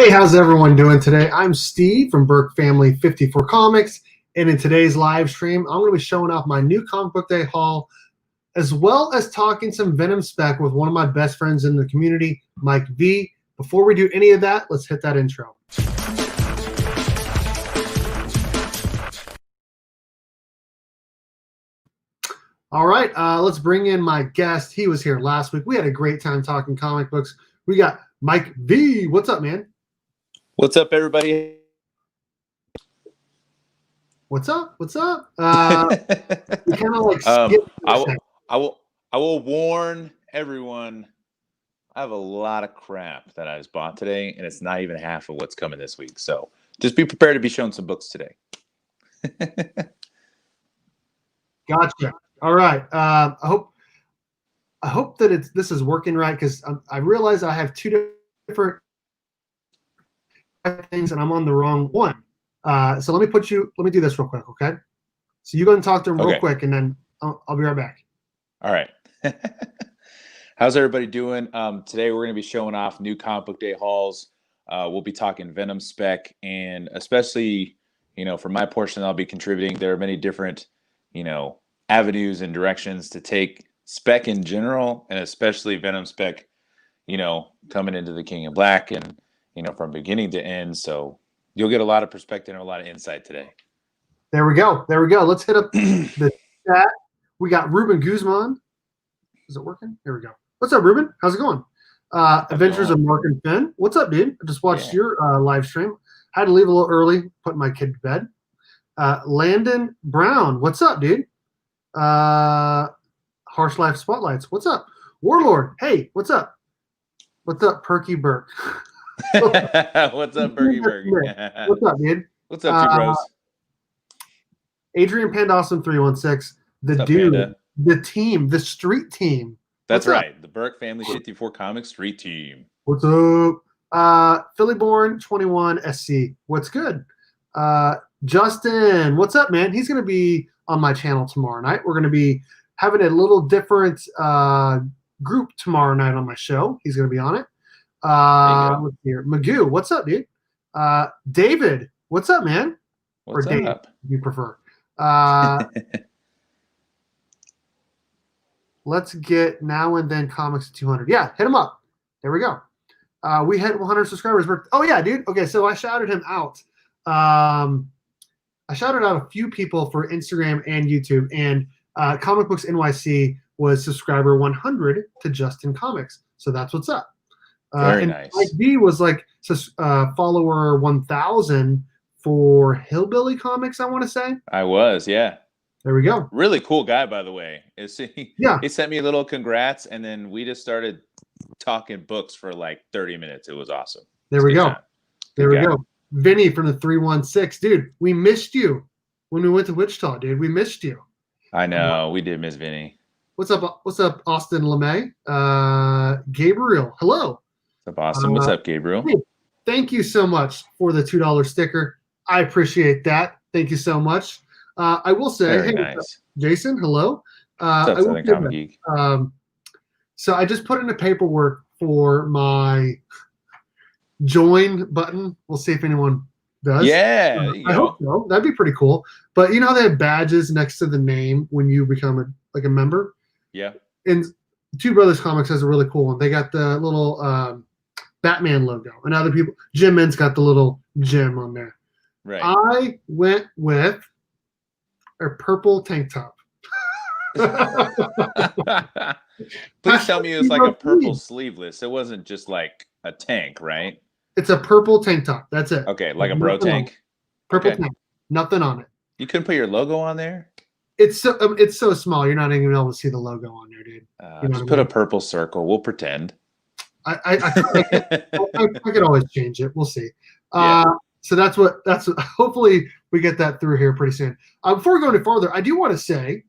Hey, how's everyone doing today? I'm Steve from Burke Family 54 Comics, and in today's live stream, I'm going to be showing off my new comic book day haul, as well as talking some Venom Spec with one of my best friends in the community, Mike V. Before we do any of that, let's hit that intro. All right, let's bring in my guest. He was here last week. We had a great time talking comic books. We got Mike V. What's up, man? What's up, everybody? What's up? What's up? We kind of like skipped I will warn everyone. I have a lot of crap that I just bought today, and it's not even half of what's coming this week. So just be prepared to be shown some books today. Gotcha. All right. I hope that this is working right, because I realize I have two different things and I'm on the wrong one. So let me do this real quick, okay? So you go and talk to him real quick, and then I'll be right back. All right. How's everybody doing? Today we're going to be showing off new comic book day hauls. We'll be talking Venom Spec, and especially, for my portion, I'll be contributing. There are many different, avenues and directions to take Spec in general, and especially Venom Spec, coming into the King in Black and, from beginning to end. So you'll get a lot of perspective and a lot of insight today. There we go. There we go. Let's hit up the chat. We got Ruben Guzman. Is it working? Here we go. What's up, Ruben? How's it going? Adventures of Mark and Finn. What's up, dude? I just watched your live stream. Had to leave a little early, put my kid to bed. Landon Brown. What's up, dude? Harsh Life Spotlights. What's up? Warlord. Hey, what's up? What's up, Perky Burke? What's up, Perky Burke? What's up, dude? What's up, two bros? Adrian Pandawson 316. The dude, Panda? The team, the street team. That's right. The Burke Family 54 Comics Street Team. What's up? Phillyborn 21 SC. What's good? Justin, what's up, man? He's going to be on my channel tomorrow night. We're going to be having a little different group tomorrow night on my show. He's going to be on it. Let's see here. Magoo, what's up, dude? David, what's up, man? What's or Dave, up? if you prefer. Let's get Now and Then Comics 200. Yeah, hit him up. There we go. We hit 100 subscribers. Oh, yeah, dude. Okay, so I shouted him out. I shouted out a few people for Instagram and YouTube, and Comic Books NYC was subscriber 100 to Justin Comics. So that's what's up. Very nice. Mike B was like follower 1,000 for Hillbilly Comics, I want to say. I was, yeah. There we go. Really cool guy, by the way. He sent me a little congrats, and then we just started talking books for like 30 minutes. It was awesome. There we go. There we go. Vinny from the 316. Dude, we missed you when we went to Wichita, dude. We missed you. I know. We did miss Vinny. What's up? What's up, Austin LeMay? Gabriel, hello. What's up, Austin? What's up, Gabriel? Hey, thank you so much for the $2 sticker. I appreciate that. Thank you so much. I will say, very nice. Jason, hello. What's up, Southern Comic Geek? So I just put in the paperwork for my join button. We'll see if anyone does. Yeah. I hope so. That'd be pretty cool. But you know how they have badges next to the name when you become a member? Yeah. And Two Brothers Comics has a really cool one. They got the little Batman logo. And other people, Jim Min's got the little gem on there. Right. I went with a purple tank top. Please tell me it was like a purple sleeveless. It wasn't just like a tank, right? It's a purple tank top. That's it. Okay, like a bro tank. Purple tank. Nothing on it. You couldn't put your logo on there? It's so small. You're not even able to see the logo on there, dude. Just put a purple circle. We'll pretend. I could always change it. We'll see. Yeah. So that's what. Hopefully we get that through here pretty soon. Before we go any farther, I do want to say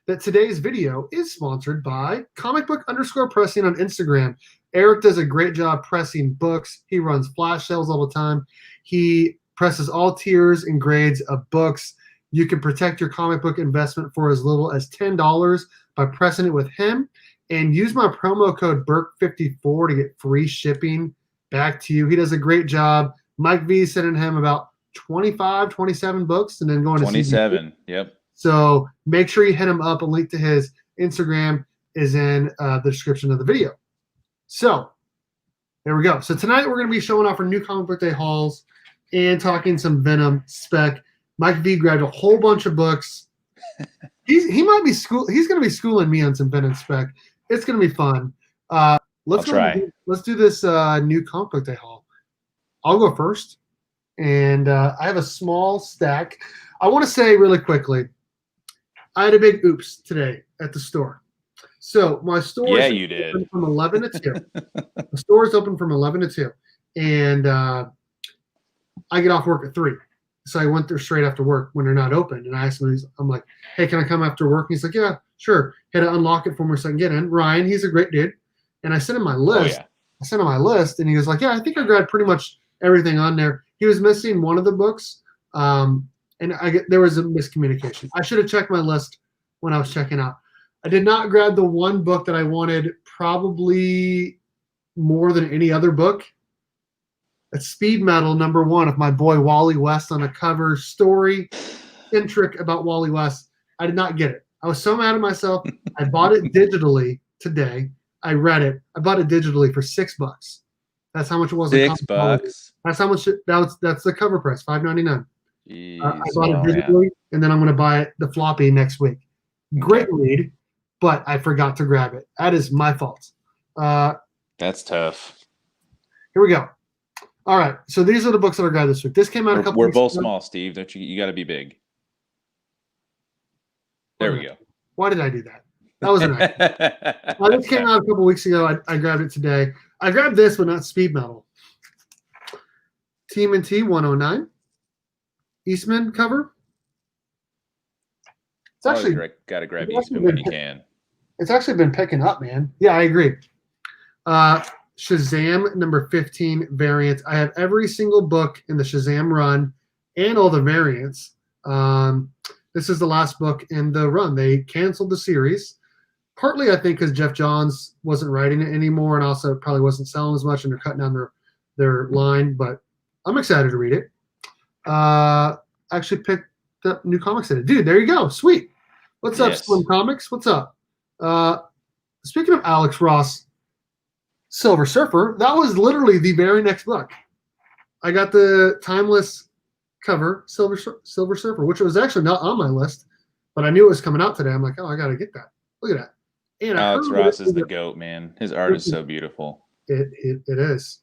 that today's video is sponsored by @comicbook_pressing on Instagram. Eric does a great job pressing books. He runs flash sales all the time. He presses all tiers and grades of books. You can protect your comic book investment for as little as $10 by pressing it with him. And use my promo code BURK54 to get free shipping back to you. He does a great job. Mike V sending him about 25, 27 books and then going to 27. Yep. So make sure you hit him up. A link to his Instagram is in the description of the video. So there we go. So tonight we're going to be showing off our new comic book day hauls and talking some Venom Spec. Mike V grabbed a whole bunch of books. He might be He's going to be schooling me on some Venom Spec. It's going to be fun. Let's do this new comic book day haul. I'll go first, and I have a small stack. I want to say really quickly, I had a big oops today at the store. So my store is open from 11 to 2. The store is open from 11 to 2, and I get off work at 3. So I went there straight after work when they're not open, and I asked him, I'm like, hey, can I come after work? And he's like, yeah, sure. He had to unlock it for me so I can get in. Ryan, he's a great dude. And I sent him my list. Oh, yeah. I sent him my list, and he was like, yeah, I think I grabbed pretty much everything on there. He was missing one of the books, and there was a miscommunication. I should have checked my list when I was checking out. I did not grab the one book that I wanted probably more than any other book. It's Speed Metal #1 of my boy Wally West on a cover, story centric about Wally West. I did not get it. I was so mad at myself. I bought it digitally today. I read it. I bought it digitally for $6. That's how much it was. $6. That's how much. That's the cover price, $5.99. I bought it digitally, and then I'm going to buy it the floppy next week. Great read, but I forgot to grab it. That is my fault. That's tough. Here we go. All right, so these are the books that I grabbed this week. This came out a couple. We're both small, Steve. Don't you? You got to be big. There we go. Why did I do that? That was an accident. This came out a couple weeks ago. I grabbed it today. I grabbed this, but not Speed Metal. TMNT 109. Eastman cover. It's actually got to grab Eastman when you can. It's actually been picking up, man. Yeah, I agree. Shazam #15 variant. I have every single book in the Shazam run and all the variants. This is the last book in the run. They canceled the series, partly I think because Jeff Johns wasn't writing it anymore, and also probably wasn't selling as much, and they're cutting down their line. But I'm excited to read it. Actually picked up New Comics in it. Dude, there you go. Sweet. What's up, Slim Comics? What's up? Speaking of Alex Ross, Silver Surfer, that was literally the very next book. I got the timeless cover, Silver Surfer, which was actually not on my list, but I knew it was coming out today. I'm like, oh, I got to get that. Look at that. And Alex Ross is the GOAT, man. His art is so beautiful. It is.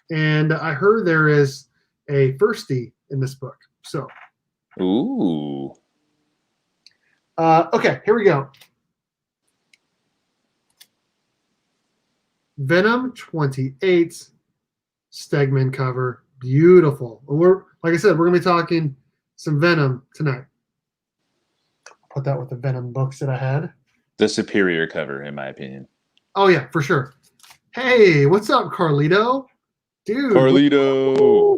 And I heard there is a firstie in this book. So. Ooh. Okay, here we go. Venom 28 Stegman cover. Beautiful. And like I said, we're going to be talking some Venom tonight. Put that with the Venom books that I had. The superior cover, in my opinion. Oh, yeah, for sure. Hey, what's up, Carlito? Dude. Carlito.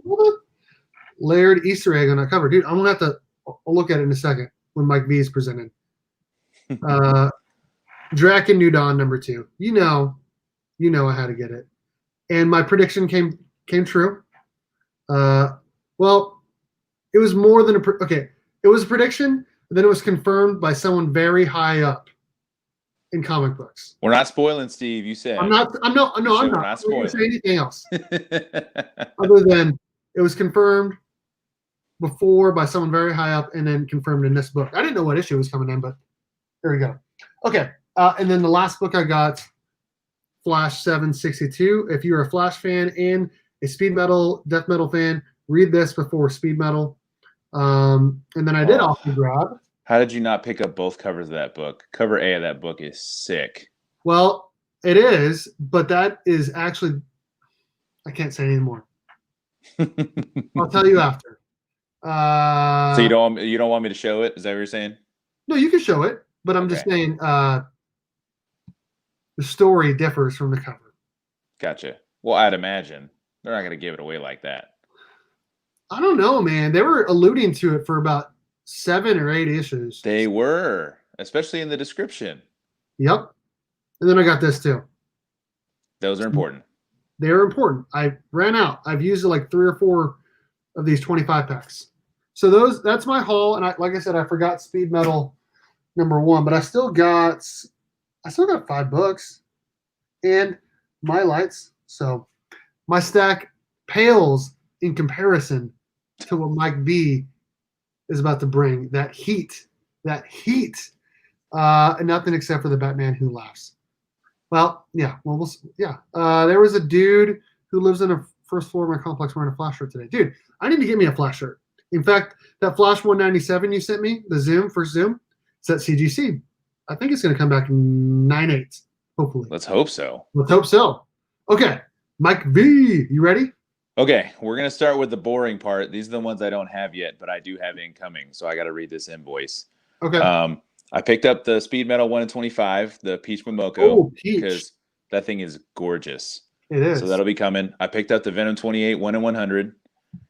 Layered Easter egg on that cover. Dude, I'm going to have to look at it in a second when Mike V is presented. Draken New Dawn #2. You know I had to get it. And my prediction came true. Well, it was more than it was a prediction, but then it was confirmed by someone very high up in comic books. We're not spoiling, Steve. You said I'm not. I'm not going to say anything else other than it was confirmed before by someone very high up and then confirmed in this book. I didn't know what issue was coming in, but there we go. Okay, and then the last book I got, Flash 762. If you're a Flash fan and a Speed Metal, Death Metal fan, read this before Speed Metal. And then I did also grab. How did you not pick up both covers of that book? Cover A of that book is sick. Well, it is, but that is actually, I can't say anymore. I'll tell you after. So you don't want me to show it? Is that what you're saying? No, you can show it, but I'm just saying the story differs from the cover. Gotcha. Well, I'd imagine they're not going to give it away like that. I don't know, man. They were alluding to it for about 7 or 8 issues. They were, especially in the description. Yep. And then I got this too. Those are important. They're important. I ran out. I've used like 3 or 4 of these 25 packs. So that's my haul. And like I said, I forgot Speed Metal #1, but I still got $5 and my lights. So my stack pales in comparison to what Mike B is about to bring. That heat, and nothing except for the Batman Who Laughs. Well, yeah. There was a dude who lives in a first floor of my complex wearing a Flash shirt today. Dude, I need to get me a Flash shirt. In fact, that Flash 197 you sent me, the first Zoom, it's at CGC. I think it's going to come back 9.8, hopefully. Let's hope so. Let's hope so. Okay, Mike V, you ready? Okay, we're going to start with the boring part. These are the ones I don't have yet, but I do have incoming, so I got to read this invoice. Okay. I picked up the Speed Metal 1 in 25, the Peach Momoko, Oh, Peach. because that thing is gorgeous. It is. So that'll be coming. I picked up the Venom 28 1 in 100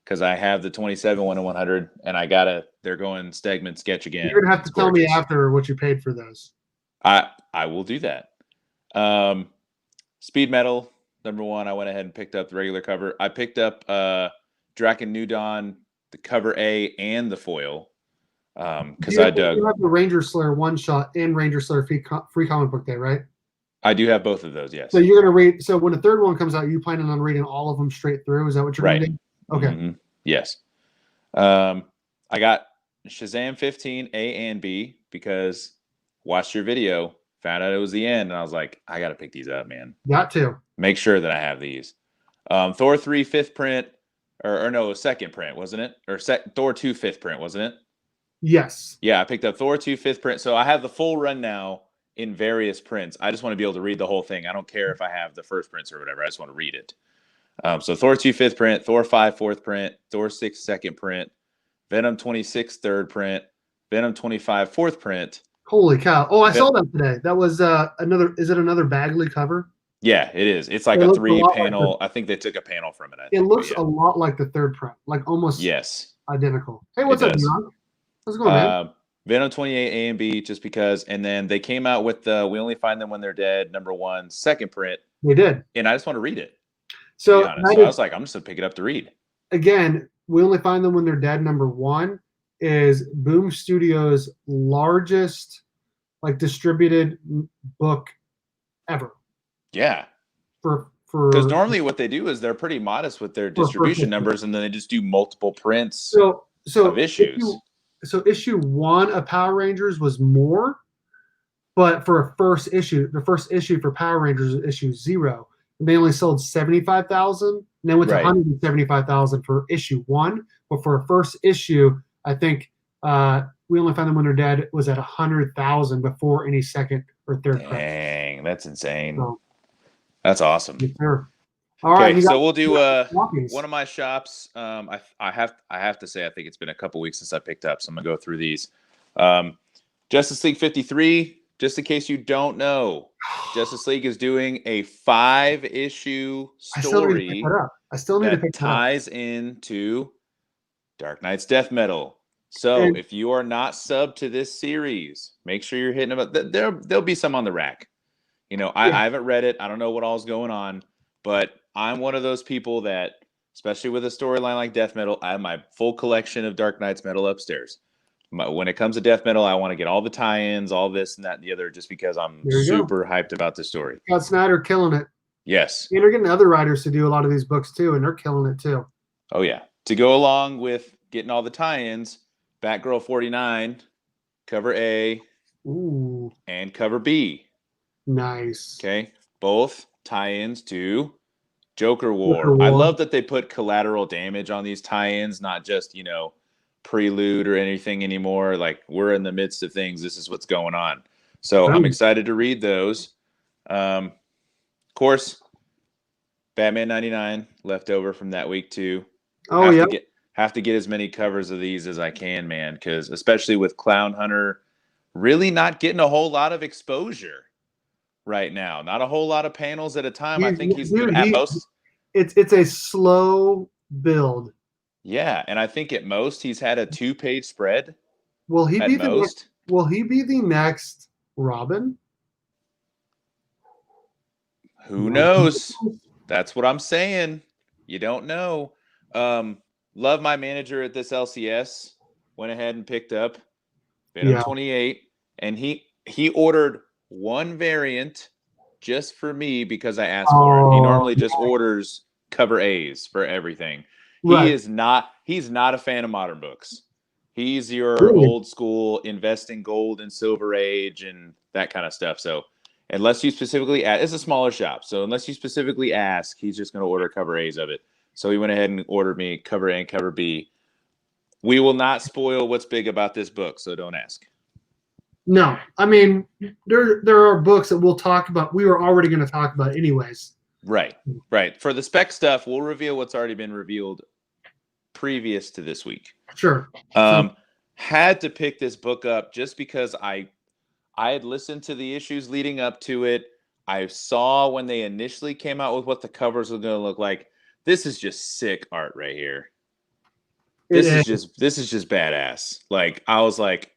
because I have the 27 1 in 100, and they're going Stegman sketch again. You're gonna have to tell me after what you paid for those. I will do that. Speed Metal #1. I went ahead and picked up the regular cover. I picked up Draken New Dawn, the cover A and the foil. Because I dug. You have the Ranger Slayer one shot and Ranger Slayer free comic book day, right? I do have both of those, yes. So you're gonna read. So when the third one comes out, you planning on reading all of them straight through? Is that what you're right. gonna do? Okay. Mm-hmm. Yes. I got Shazam 15 A and B because watched your video, found out it was the end, and I was like, I got to pick these up, man. Got to make sure that I have these. Thor 3 5th print, or no, second print, wasn't it? Or Thor 2 5th print, wasn't it? Yes. Yeah, I picked up Thor 2 5th print. So I have the full run now in various prints. I just want to be able to read the whole thing. I don't care if I have the first prints or whatever. I just want to read it. So Thor 2 5th print, Thor 5 4th print, Thor 6 2nd print, Venom 26 3rd print, Venom 25 4th print. Holy cow. Oh, I saw that today. That was is it another Bagley cover? Yeah, it is. It's like a 3-panel. Like I think they took a panel from it. It looks a lot like the third print, like almost identical. Hey, what's up, John? How's it going, man? Venom 28 A and B, just because. And then they came out with the We Only Find Them When They're Dead, #1, second print. They did. And I just want to read it. So I was like, I'm just going to pick it up to read. Again, We Only Find Them When They're Dead, #1 is Boom Studios' largest distributed book ever. Yeah. Because normally what they do is they're pretty modest with their distribution numbers, and then they just do multiple prints of issues. Issue 1 of Power Rangers was more, but for a first issue, the first issue for Power Rangers was issue 0. And they only sold 75,000, and then went to 175,000 for issue 1. But for a first issue, I think We Only Find Them When They're Dead was at 100,000 before any second or third print. Dang, that's insane. That's awesome. Yes, sir. All right, so we'll do one of my shops. I have to say I think it's been a couple weeks since I picked up, so I'm gonna go through these. Justice League 53. Just in case you don't know, Justice League is doing a 5-issue story I still need to pick that ties into Dark Knight's Death Metal. So if you are not subbed to this series, make sure you're hitting them. There'll be some on the rack. I haven't read it. I don't know what all's going on, but I'm one of those people that, especially with a storyline like Death Metal, I have my full collection of Dark Knight's Metal upstairs. When it comes to Death Metal, I want to get all the tie-ins, all this and that and the other, just because I'm super hyped about the story. Scott Snyder killing it. Yes. And they're getting other writers to do a lot of these books too, and they're killing it too. Oh, yeah. To go along with getting all the tie-ins, Batgirl 49, cover A, and cover B. Nice. Okay. Both tie-ins to Joker War. I love that they put collateral damage on these tie-ins, not just, prelude or anything anymore. Like, we're in the midst of things. This is what's going on. So I'm excited to read those. Of course, Batman 99 left over from that week too. Oh, yeah. Have to get as many covers of these as I can, man, because especially with Clown Hunter really not getting a whole lot of exposure right now. Not a whole lot of panels at a time. I think he's at most. It's a slow build. Yeah, and I think at most he's had a 2-page spread. Will he be the next Robin? Who knows? That's what I'm saying. You don't know. Love my manager at this LCS. Went ahead and picked up Venom 28, and he ordered one variant just for me because I asked for it. He normally just orders cover A's for everything. Right. He's not a fan of modern books. He's your old school investing gold and silver age and that kind of stuff. So unless you specifically ask, it's a smaller shop. So unless you specifically ask, he's just going to order cover A's of it. So he went ahead and ordered me cover A and cover B. We will not spoil what's big about this book, so don't ask. No, I mean, there are books that we'll talk about. We were already going to talk about anyways. Right. For the spec stuff, we'll reveal what's already been revealed previous to this week. Sure. Had to pick this book up just because I had listened to the issues leading up to it. I saw when they initially came out with what the covers were going to look like. This is just sick art right here. This is just badass. Like, I was like,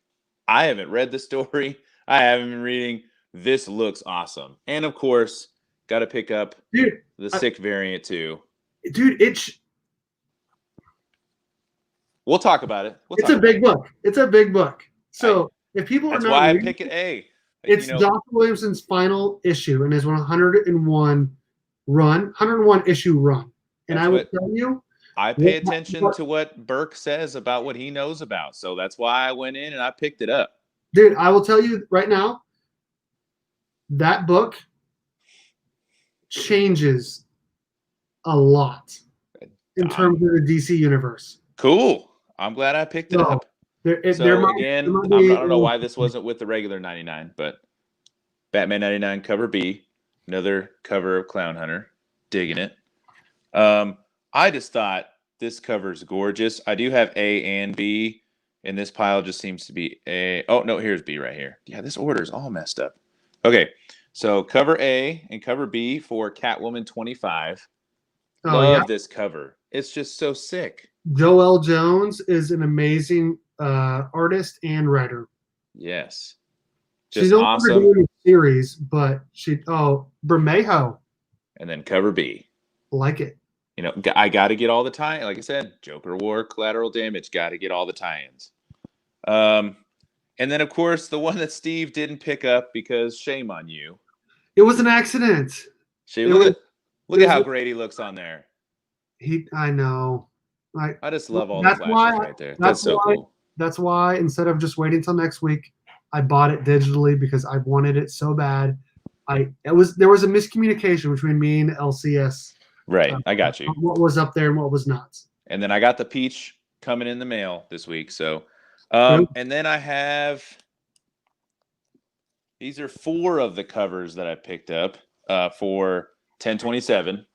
I haven't read the story. I haven't been reading. This looks awesome. And of course, got to pick up the sick variant too. Dude, we'll talk about it. It's a big book. It's a big book. So if people are not, that's why I pick it A. It's Dr. Williamson's final issue in his 101 issue run. And I will tell you, I pay attention to what Burke says about what he knows about. So that's why I went in and I picked it up. Dude, I will tell you right now, that book changes a lot in terms of the DC universe. Cool. I'm glad I picked it up. I don't know why this wasn't with the regular 99, but Batman 99 cover B, another cover of Clown Hunter. Digging it. I just thought this cover is gorgeous. I do have A and B, and this pile just seems to be A. Oh, no, here's B right here. Yeah, this order is all messed up. Okay, so cover A and cover B for Catwoman 25. Love this cover. It's just so sick. Joelle Jones is an amazing artist and writer. Yes. She's no longer doing a series, but Bermejo. And then cover B. Like it. You know, I got to get all the tie. Like I said, Joker War, Collateral Damage. Got to get all the tie-ins. And then, of course, the one that Steve didn't pick up because shame on you. It was an accident. Look at how great he looks on there. I know. I just love all the flashes right there. That's so cool. That's why instead of just waiting until next week, I bought it digitally because I wanted it so bad. There was a miscommunication between me and LCS. Right, I got you. What was up there and what was not. And then I got the peach coming in the mail this week. So, and then I have, these are 4 of the covers that I picked up for 10/27.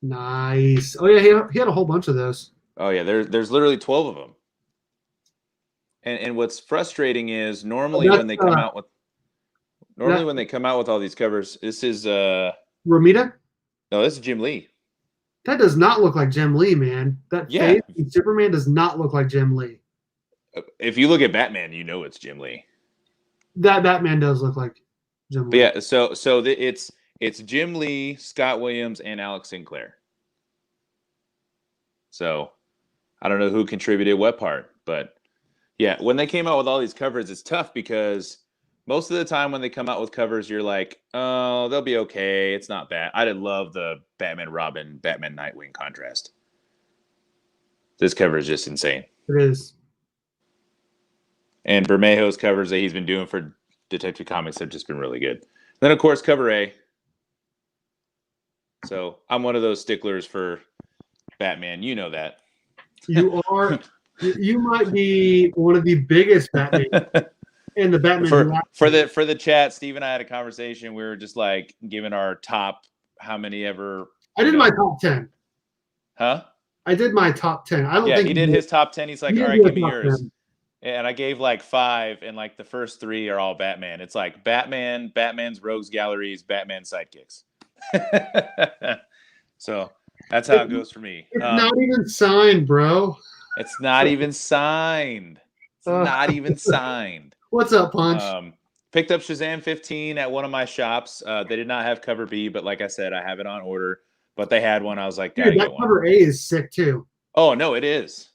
Nice. Oh yeah, he had a whole bunch of those. Oh yeah, there's literally 12 of them. And what's frustrating is normally when they come out with all these covers, this is Romita? No, this is Jim Lee. That does not look like Jim Lee, man. That face in Superman does not look like Jim Lee. If you look at Batman, you know it's Jim Lee. That Batman does look like Jim Lee. But yeah, so it's Jim Lee, Scott Williams, and Alex Sinclair. So I don't know who contributed what part, but yeah, when they came out with all these covers, it's tough because most of the time when they come out with covers, you're like, oh, they'll be okay. It's not bad. I did love the Batman Robin, Batman Nightwing contrast. This cover is just insane. It is. And Bermejo's covers that he's been doing for Detective Comics have just been really good. Then, of course, cover A. So I'm one of those sticklers for Batman. You know that. You are. You might be one of the biggest Batman in the Batman. For the chat, Steve and I had a conversation. We were just like giving our top how many ever. I did my top 10. Huh? I did my top 10. I don't think he did his top 10. He's like, all right, give me yours. 10. And I gave like 5, and like the first 3 are all Batman. It's like Batman, Batman's Rogues Galleries, Batman Sidekicks. So that's how it goes for me. It's not even signed, bro. It's not even signed. It's not even signed. What's up, Punch? picked up Shazam 15 at one of my shops. They did not have cover B, but like I said, I have it on order. But they had one. I was like, gotta Dude, that get one. cover A is sick too. Oh no, it is.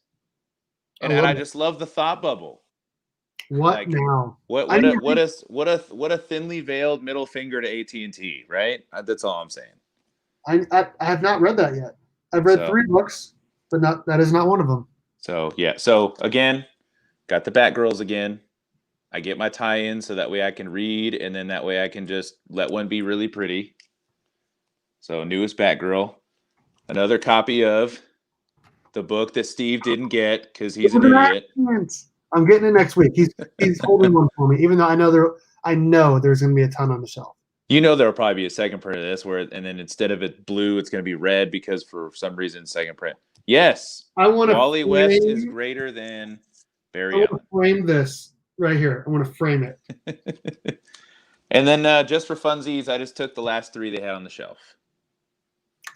And I it. just love the thought bubble. What Like, now? What a thinly veiled middle finger to AT&T, right? That's all I'm saying. I have not read that yet. I've read 3 books, but that is not one of them. So yeah. So again, got the Batgirls again. I get my tie-in so that way I can read, and then that way I can just let one be really pretty. So newest Batgirl. Another copy of the book that Steve didn't get because he's an idiot. I'm getting it next week. He's holding one for me, even though I know there's going to be a ton on the shelf. You know there'll probably be a second print of this and then instead of it blue, it's going to be red because for some reason second print. Yes, Wally West is greater than Barry Allen. I want to frame this right here. I want to frame it. And then just for funsies, I just took the last 3 they had on the shelf.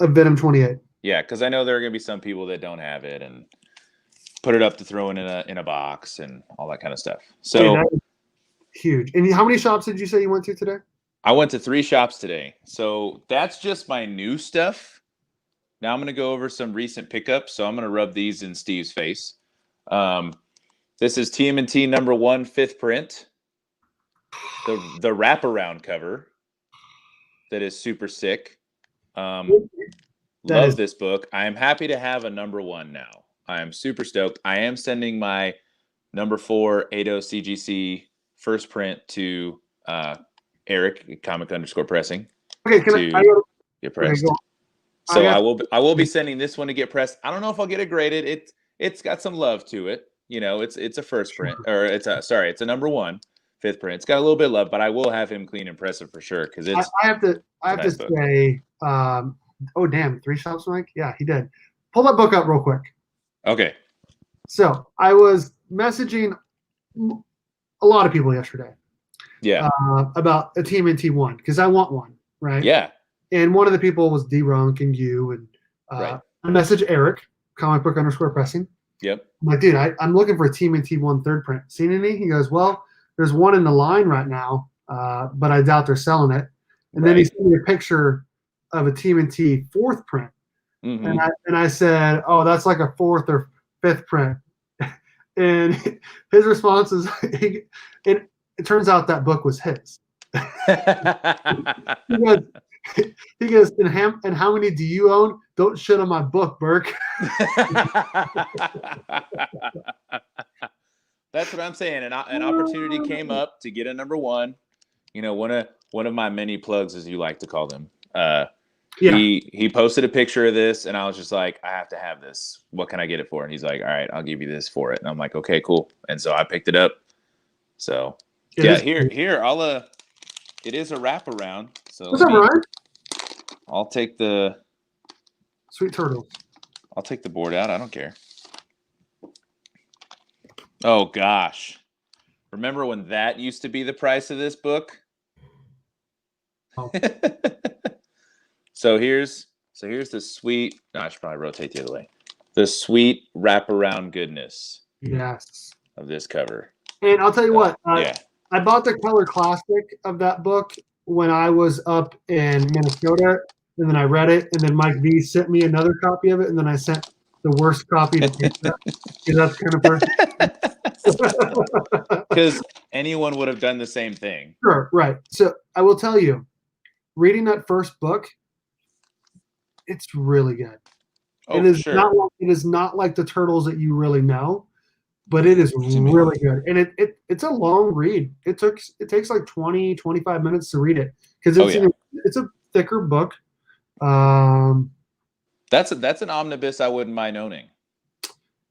Of Venom 28. Yeah, because I know there are going to be some people that don't have it and put it up to throw in a box and all that kind of stuff. So dude, huge. And how many shops did you say you went to today? I went to 3 shops today. So that's just my new stuff. Now I'm going to go over some recent pickups. So I'm going to rub these in Steve's face. This is TMNT number 1, 5th print. The wraparound cover that is super sick. Love this book. I am happy to have a number 1 now. I am super stoked. I am sending my number 4 Ado CGC first print to Eric, comic_pressing. Okay, can I get pressed? Okay, so I will be sending this one to get pressed. I don't know if I'll get it graded. It's got some love to it. You know, it's a first print, or it's a number 1, 5th print. It's got a little bit of love, but I will have him clean and press it for sure because it's. I have to say, oh damn, 3 shops, Mike. Yeah, he did. Pull that book up real quick. Okay. So I was messaging a lot of people yesterday. Yeah. About a TMNT 1 because I want one, right? Yeah. And one of the people was D-Runk and you and right. I messaged Eric, comic_pressing. Yep. I'm like, dude, I'm looking for a TMNT 1 3rd print. Seen any? He goes, well, there's one in the line right now, but I doubt they're selling it. And then he sent me a picture of a TMNT 4th print. Mm-hmm. And I said, oh, that's like a 4th or 5th print. And his response is, it turns out that book was his. he goes, and how many do you own? Don't shit on my book, Burke. That's what I'm saying. An opportunity came up to get a number 1. You know, one of my many plugs, as you like to call them. He posted a picture of this, and I was just like, I have to have this. What can I get it for? And he's like, all right, I'll give you this for it. And I'm like, okay, cool. And so I picked it up. So here, I'll it is a wraparound. So what's up, Ryan? I'll take the Sweet turtle. I'll take the board out. I don't care. Oh gosh. Remember when that used to be the price of this book? Oh. So here's the sweet. I should probably rotate the other way. The sweet wraparound goodness. Yes. Of this cover. And I'll tell you what. Yeah. I bought the color classic of that book when I was up in Minnesota, and then I read it, and then Mike V sent me another copy of it, and then I sent the worst copy to Pizza. That's kind of person. Because anyone would have done the same thing. Sure, right. So I will tell you, reading that first book, it's really good. Oh, it is sure. It is not like the Turtles that you really know, but it is really good. And it's a long read. It takes like 20, 25 minutes to read it because it's a thicker book. That's an omnibus I wouldn't mind owning.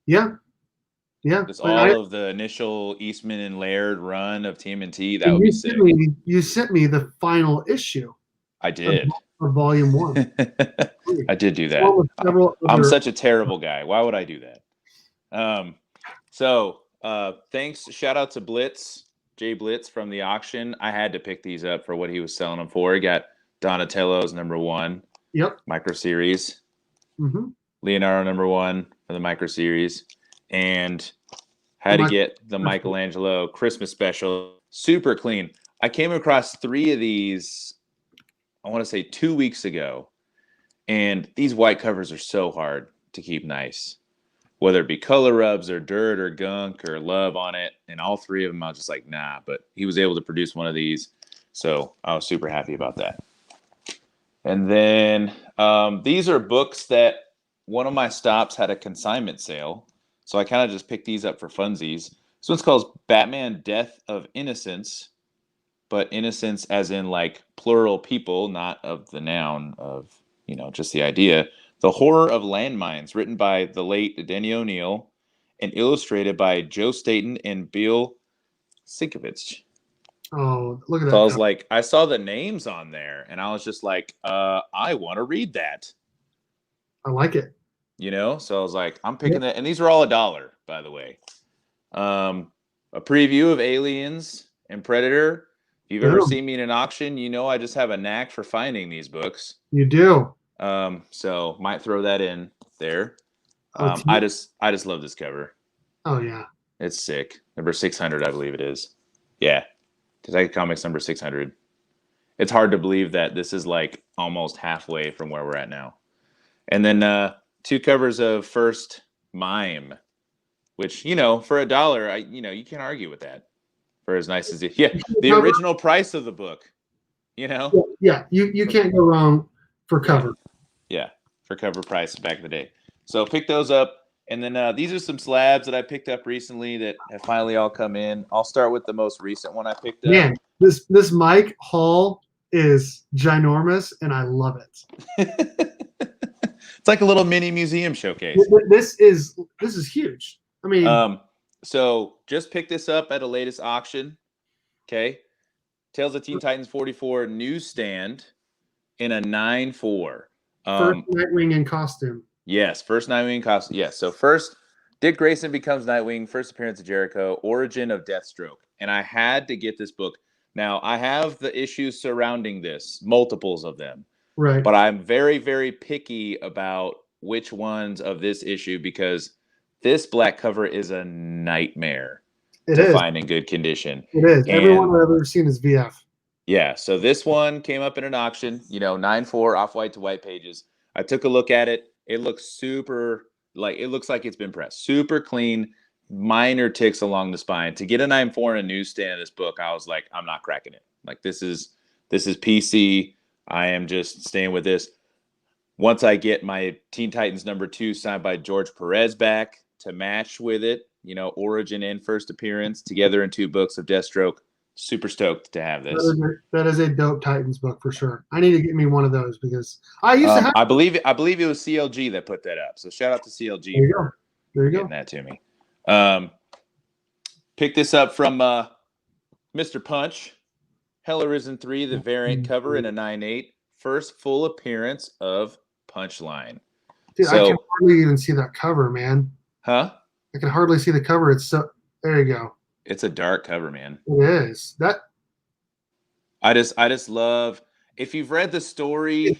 Yeah. Yeah. Just all of the initial Eastman and Laird run of TMNT, that would be sick. You sent me the final issue. I did. Of volume 1. I did do that. I'm such a terrible guy. Why would I do that? So thanks. Shout out to Blitz, Jay Blitz from the auction. I had to pick these up for what he was selling them for. He got Donatello's number 1. Yep. Micro series. Mm-hmm. Leonardo number 1 for the micro series. And had to get the Michelangelo Christmas special. Super clean. I came across 3 of these, I want to say 2 weeks ago. And these white covers are so hard to keep nice, whether it be color rubs or dirt or gunk or love on it. And all 3 of them, I was just like, nah. But he was able to produce one of these. So I was super happy about that. And then these are books that one of my stops had a consignment sale. So I kind of just picked these up for funsies. This one's called Batman Death of Innocence, but innocence as in like plural people, not of the noun of, just the idea. The Horror of Landmines, written by the late Denny O'Neil and illustrated by Joe Staton and Bill Sienkiewicz. Oh, look at that. So I was like, I saw the names on there and I was just like, I want to read that. I like it. So I was like, I'm picking that. And these are all $1, by the way. A preview of Aliens and Predator. If you've ever seen me in an auction, I just have a knack for finding these books. You do. So might throw that in there. I just love this cover. Oh yeah. It's sick. Number 600, I believe it is. Yeah. Detective Comics number 600. It's hard to believe that this is like almost halfway from where we're at now. And then 2 covers of First Mime, which, for $1, you can't argue with that. For as nice as it. Yeah. The original price of the book, Yeah. You can't go wrong for cover. Yeah. For cover price back in the day. So pick those up. And then these are some slabs that I picked up recently that have finally all come in. I'll start with the most recent one I picked up. Man, this Mike Hall is ginormous, and I love it. It's like a little mini museum showcase. This is huge. I mean, so just pick this up at a latest auction. Okay, Tales of Teen Titans 44 newsstand in a 9.4. First Nightwing in costume. Yes, first Nightwing costume. Yes, so first Dick Grayson becomes Nightwing, first appearance of Jericho, origin of Deathstroke. And I had to get this book. Now, I have the issues surrounding this, multiples of them. Right. But I'm very, very picky about which ones of this issue because this black cover is a nightmare to find in good condition. It is. Everyone I've ever seen is VF. Yeah, so this one came up in an auction, 9.4 off-white to white pages. I took a look at it. It looks super, it looks like it's been pressed. Super clean, minor ticks along the spine. To get a 9.4 in a newsstand of this book, I was like, I'm not cracking it. Like, this is PC. I am just staying with this. Once I get my Teen Titans number 2 signed by George Perez back to match with it, origin and first appearance together in 2 books of Deathstroke, super stoked to have this. That is a dope Titans book for sure. I need to get me one of those because I used to have. I believe it was CLG that put that up. So shout out to CLG for getting that to me. Pick this up from Mr. Punch. Hell Arisen 3, the variant cover in a 9.8. First full appearance of Punchline. Dude, I can hardly even see that cover, man. Huh? I can hardly see the cover. It's so. There you go. It's a dark cover, man. It is. I just love. If you've read the story,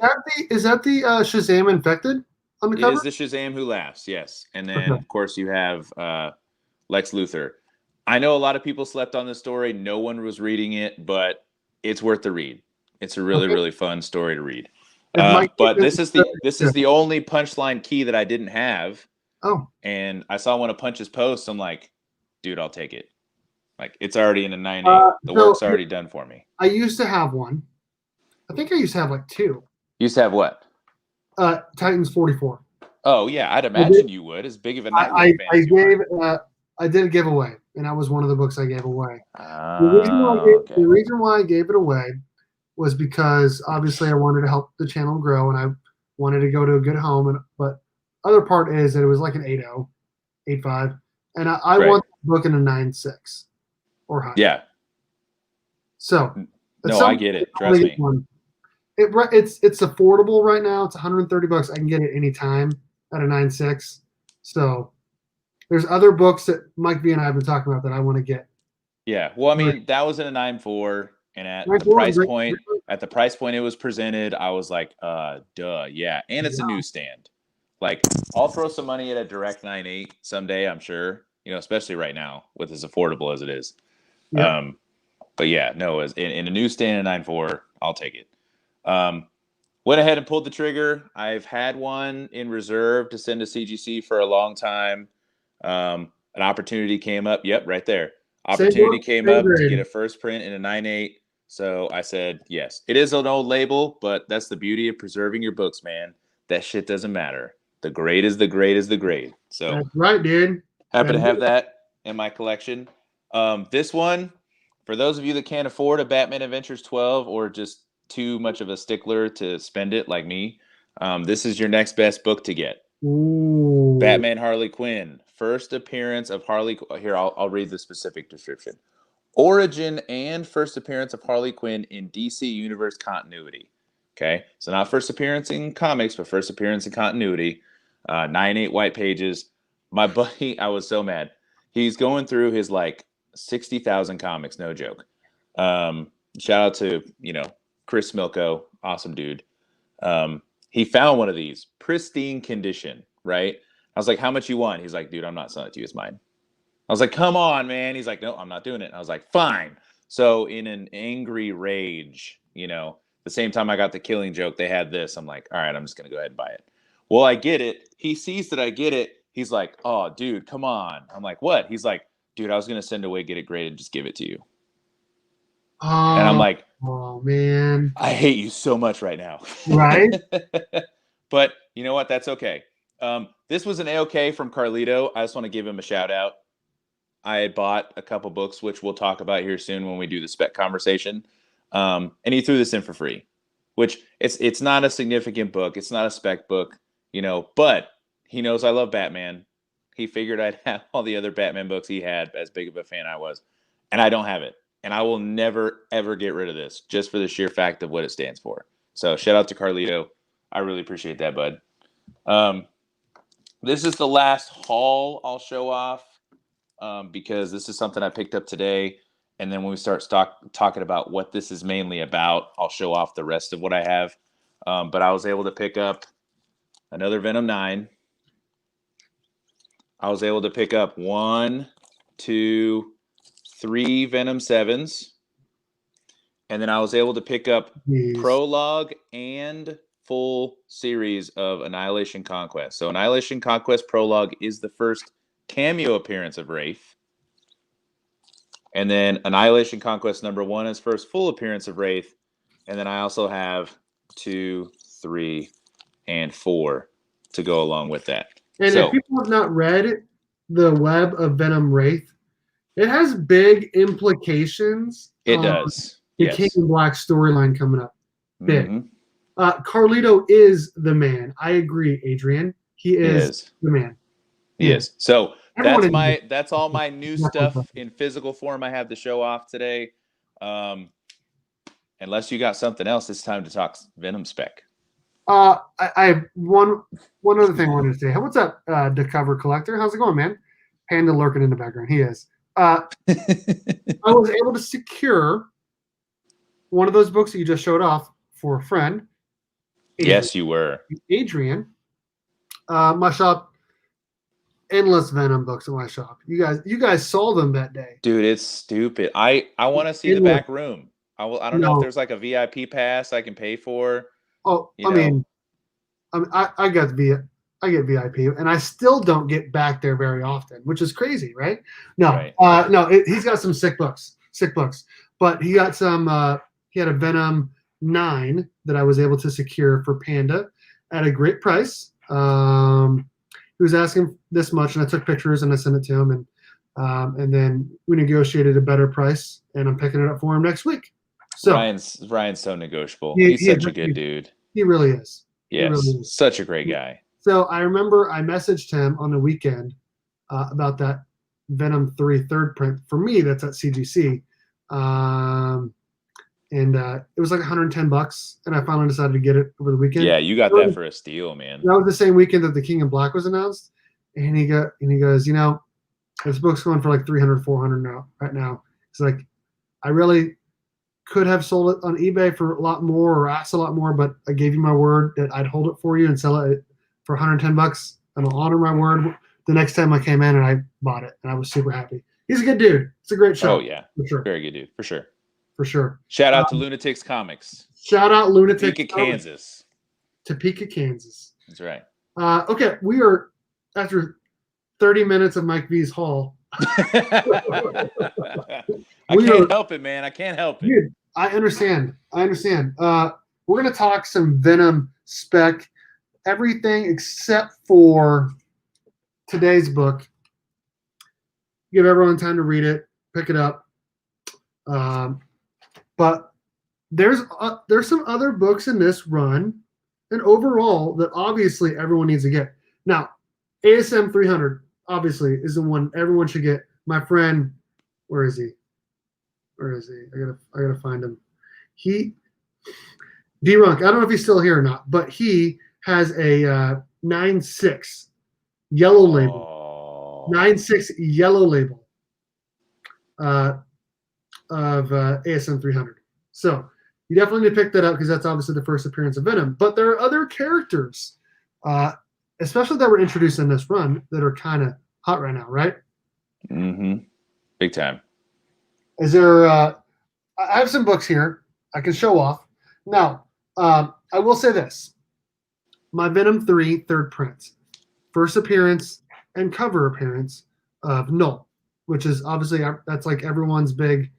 is that the Shazam Infected on the cover? It is the Shazam Who Laughs, yes. And then of course you have Lex Luthor. I know a lot of people slept on this story. No one was reading it, but it's worth the read. It's a really really fun story to read. But this is the only Punchline key that I didn't have. Oh. And I saw one of Punch's posts. I'm like, dude, I'll take it. Like, it's already in a 9.8. The work's already done for me. I used to have one. I think I used to have like 2. You used to have what? Titans 44. Oh yeah, I'd imagine you would. As big of a Nightwing fan. I did a giveaway, and that was one of the books I gave away. The reason why I gave it away was because obviously I wanted to help the channel grow, and I wanted to go to a good home. But other part is that it was like an 8.0, 8.5, and I want the book in a 9.6 or higher. Yeah. So. No, I get it. Trust me. It's affordable right now. It's $130. I can get it anytime at a 9.6. So there's other books that Mike V and I have been talking about that I want to get. Yeah. Well, I mean, that was in a 9.4, and at the price point it was presented, I was like, duh, yeah. And it's a newsstand. Like, I'll throw some money at a direct 9.8 someday, I'm sure. Especially right now with as affordable as it is. Yeah. But yeah, no, as in a newsstand in 9.4, I'll take it. Went ahead and pulled the trigger. I've had one in reserve to send to CGC for a long time. An opportunity came up. Yep, right there. Opportunity came up to get a first print in a 9.8. So I said, yes. It is an old label, but that's the beauty of preserving your books, man. That shit doesn't matter. The grade is the grade is the grade. So that's right, dude. Happy to have that in my collection. This one, for those of you that can't afford a Batman Adventures 12 or just too much of a stickler to spend it like me, this is your next best book to get. Ooh. Batman Harley Quinn. First appearance of Harley. Here, I'll read the specific description. Origin and first appearance of Harley Quinn in DC Universe continuity. Okay, so not first appearance in comics, but first appearance in continuity. 9.8 white pages. My buddy, I was so mad. He's going through his like 60,000 comics, no joke. Shout out to Chris Milko, awesome dude. He found one of these, pristine condition, right? I was like, how much you want? He's like, dude, I'm not selling it to you, it's mine. I was like, come on, man. He's like, no, I'm not doing it. And I was like, fine. So in an angry rage, the same time I got the Killing Joke, they had this. I'm like, all right, I'm just going to go ahead and buy it. Well, I get it. He sees that I get it. He's like, oh, dude, come on. I'm like, what? He's like, dude, I was going to send away, get it graded, just give it to you. And I'm like, oh, man. I hate you so much right now. Right? But you know what? That's okay. This was an A-OK from Carlito. I just want to give him a shout out. I had bought a couple books, which we'll talk about here soon when we do the spec conversation. And he threw this in for free, which it's not a significant book. It's not a spec book, but he knows I love Batman. He figured I'd have all the other Batman books he had, as big of a fan I was. And I don't have it. And I will never, ever get rid of this just for the sheer fact of what it stands for. So shout out to Carlito. I really appreciate that, bud. This is the last haul I'll show off. Because this is something I picked up today. And then when we start talking about what this is mainly about, I'll show off the rest of what I have. But I was able to pick up another Venom 9. I was able to pick up 1, 2, 3 Venom 7s. And then I was able to pick up prologue and full series of Annihilation Conquest. So Annihilation Conquest prologue is the first cameo appearance of Wraith. And then Annihilation Conquest #1 is first full appearance of Wraith. And then I also have 2, 3, and 4 to go along with that. And if people have not read the Web of Venom Wraith, it has big implications. It does. The King in Black storyline coming up. Big. Mm-hmm. Carlito is the man. I agree, Adrian. He is the man. He is. So that's all my new stuff in physical form I have to show off today. Unless you got something else, it's time to talk Venom spec. I have one other thing I wanted to say. What's up, the cover collector? How's it going, man? Panda lurking in the background. He is. I was able to secure one of those books that you just showed off for a friend. Adrian. Yes, you were. Adrian. My shop, endless Venom books in my shop. You guys saw them that day. Dude, it's stupid. I want to see the back room. I don't know if there's like a VIP pass I can pay for. Oh, I get VIP, and I still don't get back there very often, which is crazy, right? No, right. He's got some sick books, but he got some. He had a Venom 9 that I was able to secure for Panda at a great price. He was asking this much, and I took pictures and I sent it to him, and then we negotiated a better price, and I'm picking it up for him next week. So Ryan's so negotiable. He's such a good dude. He really is. Yes, really is. Such a great guy. So I remember I messaged him on the weekend about that Venom 3 third print. For me, that's at CGC. And it was like $110, and I finally decided to get it over the weekend. Yeah, you got that for a steal, man. That was the same weekend that the King in Black was announced, and he goes, this book's going for like $300, $400 now. Right now, it's like, I really could have sold it on eBay for a lot more or asked a lot more, but I gave you my word that I'd hold it for you and sell it for $110, and I'll honor my word. The next time I came in and I bought it, and I was super happy. He's a good dude. It's a great show. Oh yeah, for sure. Very good dude, for sure. for sure. Shout out to Lunatics Comics. Shout out Lunatics Topeka, Kansas. Topeka, Kansas. That's right. Okay, we are after 30 minutes of Mike V's haul. I can't help it, man. I can't help it. Dude, I understand. We're gonna talk some Venom spec, everything except for today's book. Give everyone time to read it, pick it up. But there's some other books in this run, and overall that obviously everyone needs to get. Now, ASM 300 obviously is the one everyone should get. My friend, where is he? I gotta find him. D-Runk, I don't know if he's still here or not, but he has a 9.6 yellow label. 9.6 yellow label of ASM 300. So you definitely need to pick that up because that's obviously the first appearance of Venom. But there are other characters, especially that were introduced in this run, that are kind of hot right now, right? Mm-hmm. Big time. Is there? I have some books here I can show off. Now, I will say this: my Venom 3 third print, first appearance and cover appearance of Null, which is obviously that's like everyone's big.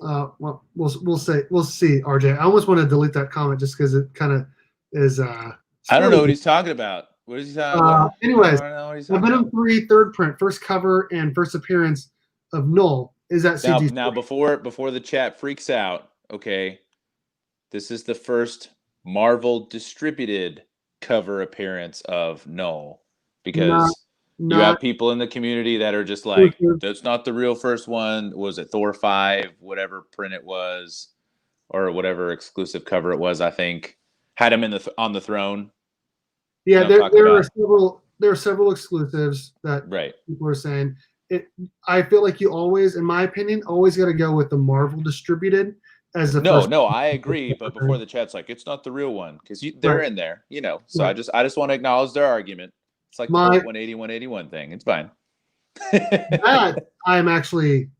Well, we'll see, RJ. I almost want to delete that comment just because it kind of is. I don't know what he's talking about. What is he talking about? Anyways, the Venom 3 third print, first cover and first appearance of Null is at CGC. Now before the chat freaks out, okay, this is the first Marvel distributed cover appearance of Null because you have people in the community that are just like, that's not the real first one. Was it Thor 5, whatever print it was, or whatever exclusive cover it was? I think had him on the throne. Yeah, there are several exclusives that people are saying. I feel like you always, in my opinion, always got to go with the Marvel distributed as the first. No, I agree. But before the chat's like, it's not the real one because they're in there, you know. So I just want to acknowledge their argument. It's like the 180, 181 thing. It's fine. That I am actually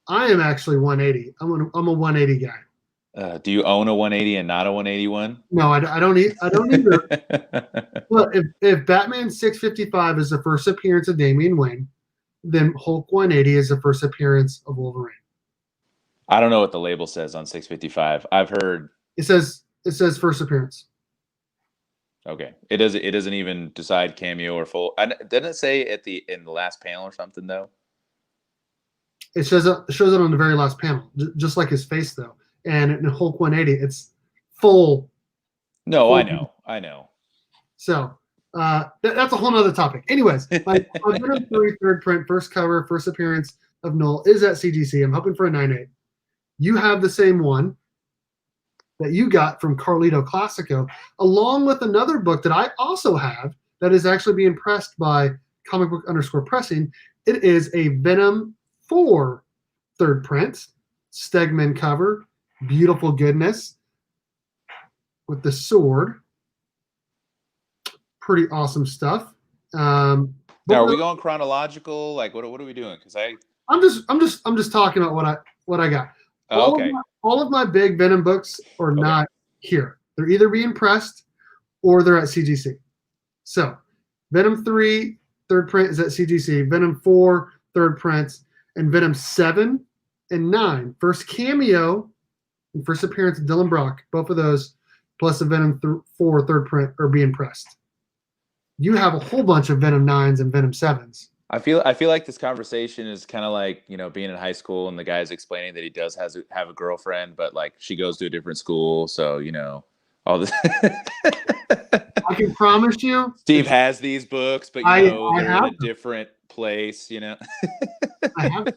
180. I'm a 180 guy. Do you own a 180 and not a 181? No, I don't either. But if Batman 655 is the first appearance of Damian Wayne, then Hulk 180 is the first appearance of Wolverine. I don't know what the label says on 655. I've heard it says first appearance. Okay, it doesn't even decide cameo or full. Didn't it say in the last panel or something though? It shows it on the very last panel, just like his face though. And in Hulk 180, it's full. No, I know. So that's a whole nother topic. Anyways, my Venom 3 third print, first cover, first appearance of Null is at CGC. I'm hoping for a 9.8. You have the same one that you got from Carlito Classico, along with another book that I also have that is actually being pressed by Comic Book _ Pressing. It is a Venom 4 third print, Stegman cover, beautiful goodness with the sword. Pretty awesome stuff. Now, are we going chronological? Like, what are we doing? Because I'm just talking about what I got. Oh, okay. All of my big Venom books are not here. They're either being pressed or they're at CGC. So, Venom 3 third print is at CGC. Venom 4 third prints, and Venom 7 and 9 first cameo and first appearance of Dylan Brock. Both of those, plus the Venom 4 third print, are being pressed. You have a whole bunch of Venom 9s and Venom 7s. I feel like this conversation is kind of like, you know, being in high school and the guy's explaining that he does have a girlfriend, but like she goes to a different school, so you know all this. I can promise you, Steve has these books, but they're in a different place. You know, I have.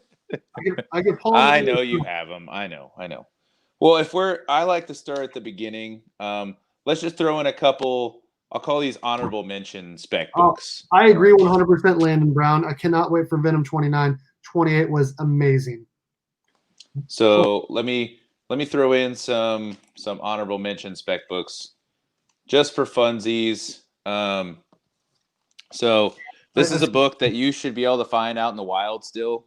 I can pull. I know you have them. I know. Well, I like to start at the beginning. Let's just throw in a couple. I'll call these honorable mention spec books. I agree 100%, Landon Brown. I cannot wait for Venom 29. 28 was amazing. So let me throw in some honorable mention spec books just for funsies. So This is a book that you should be able to find out in the wild still.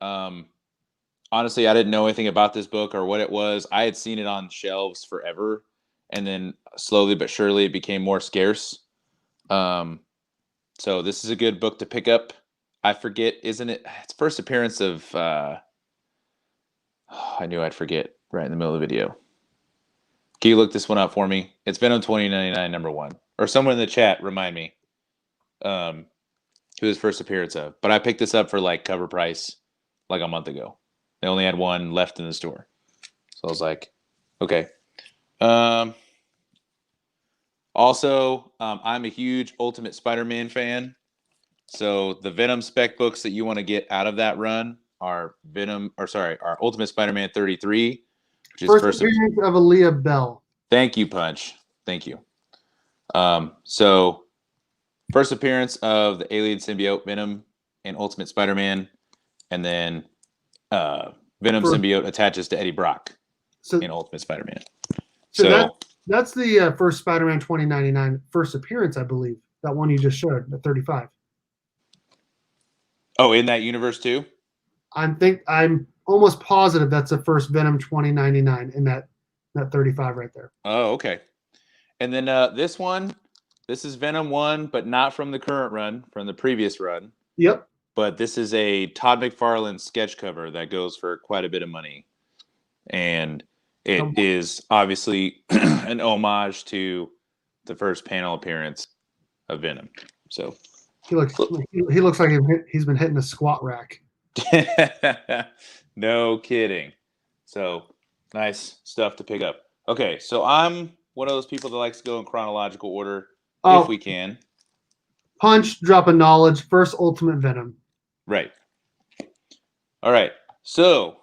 Honestly, I didn't know anything about this book or what it was. I had seen it on shelves forever, and then slowly but surely it became more scarce. So this is a good book to pick up. I forget, isn't it? It's first appearance of. I knew I'd forget right in the middle of the video. Can you look this one up for me? It's Venom 2099 #1, or someone in the chat remind me. Who his first appearance of? But I picked this up for like cover price, like a month ago. They only had one left in the store, so I was like, okay. Also, I'm a huge Ultimate Spider-Man fan. So the Venom spec books that you want to get out of that run are our Ultimate Spider-Man 33, which is first appearance of Aaliyah Bell. Thank you, Punch. Thank you. So first appearance of the alien symbiote Venom in Ultimate Spider-Man, and then Venom symbiote attaches to Eddie Brock in Ultimate Spider-Man. So that's the first Spider-Man 2099 first appearance, I believe. That one you just showed, the 35. Oh, in that universe too? I'm almost positive that's the first Venom 2099 in that 35 right there. Oh, okay. And then this is Venom 1, but not from the current run, from the previous run. Yep. But this is a Todd McFarlane sketch cover that goes for quite a bit of money. And it is obviously an homage to the first panel appearance of Venom. So he looks like he's been hitting a squat rack. No kidding. So nice stuff to pick up. Okay, so I'm one of those people that likes to go in chronological order if we can. Punch, drop of knowledge, first Ultimate Venom. Right. All right. So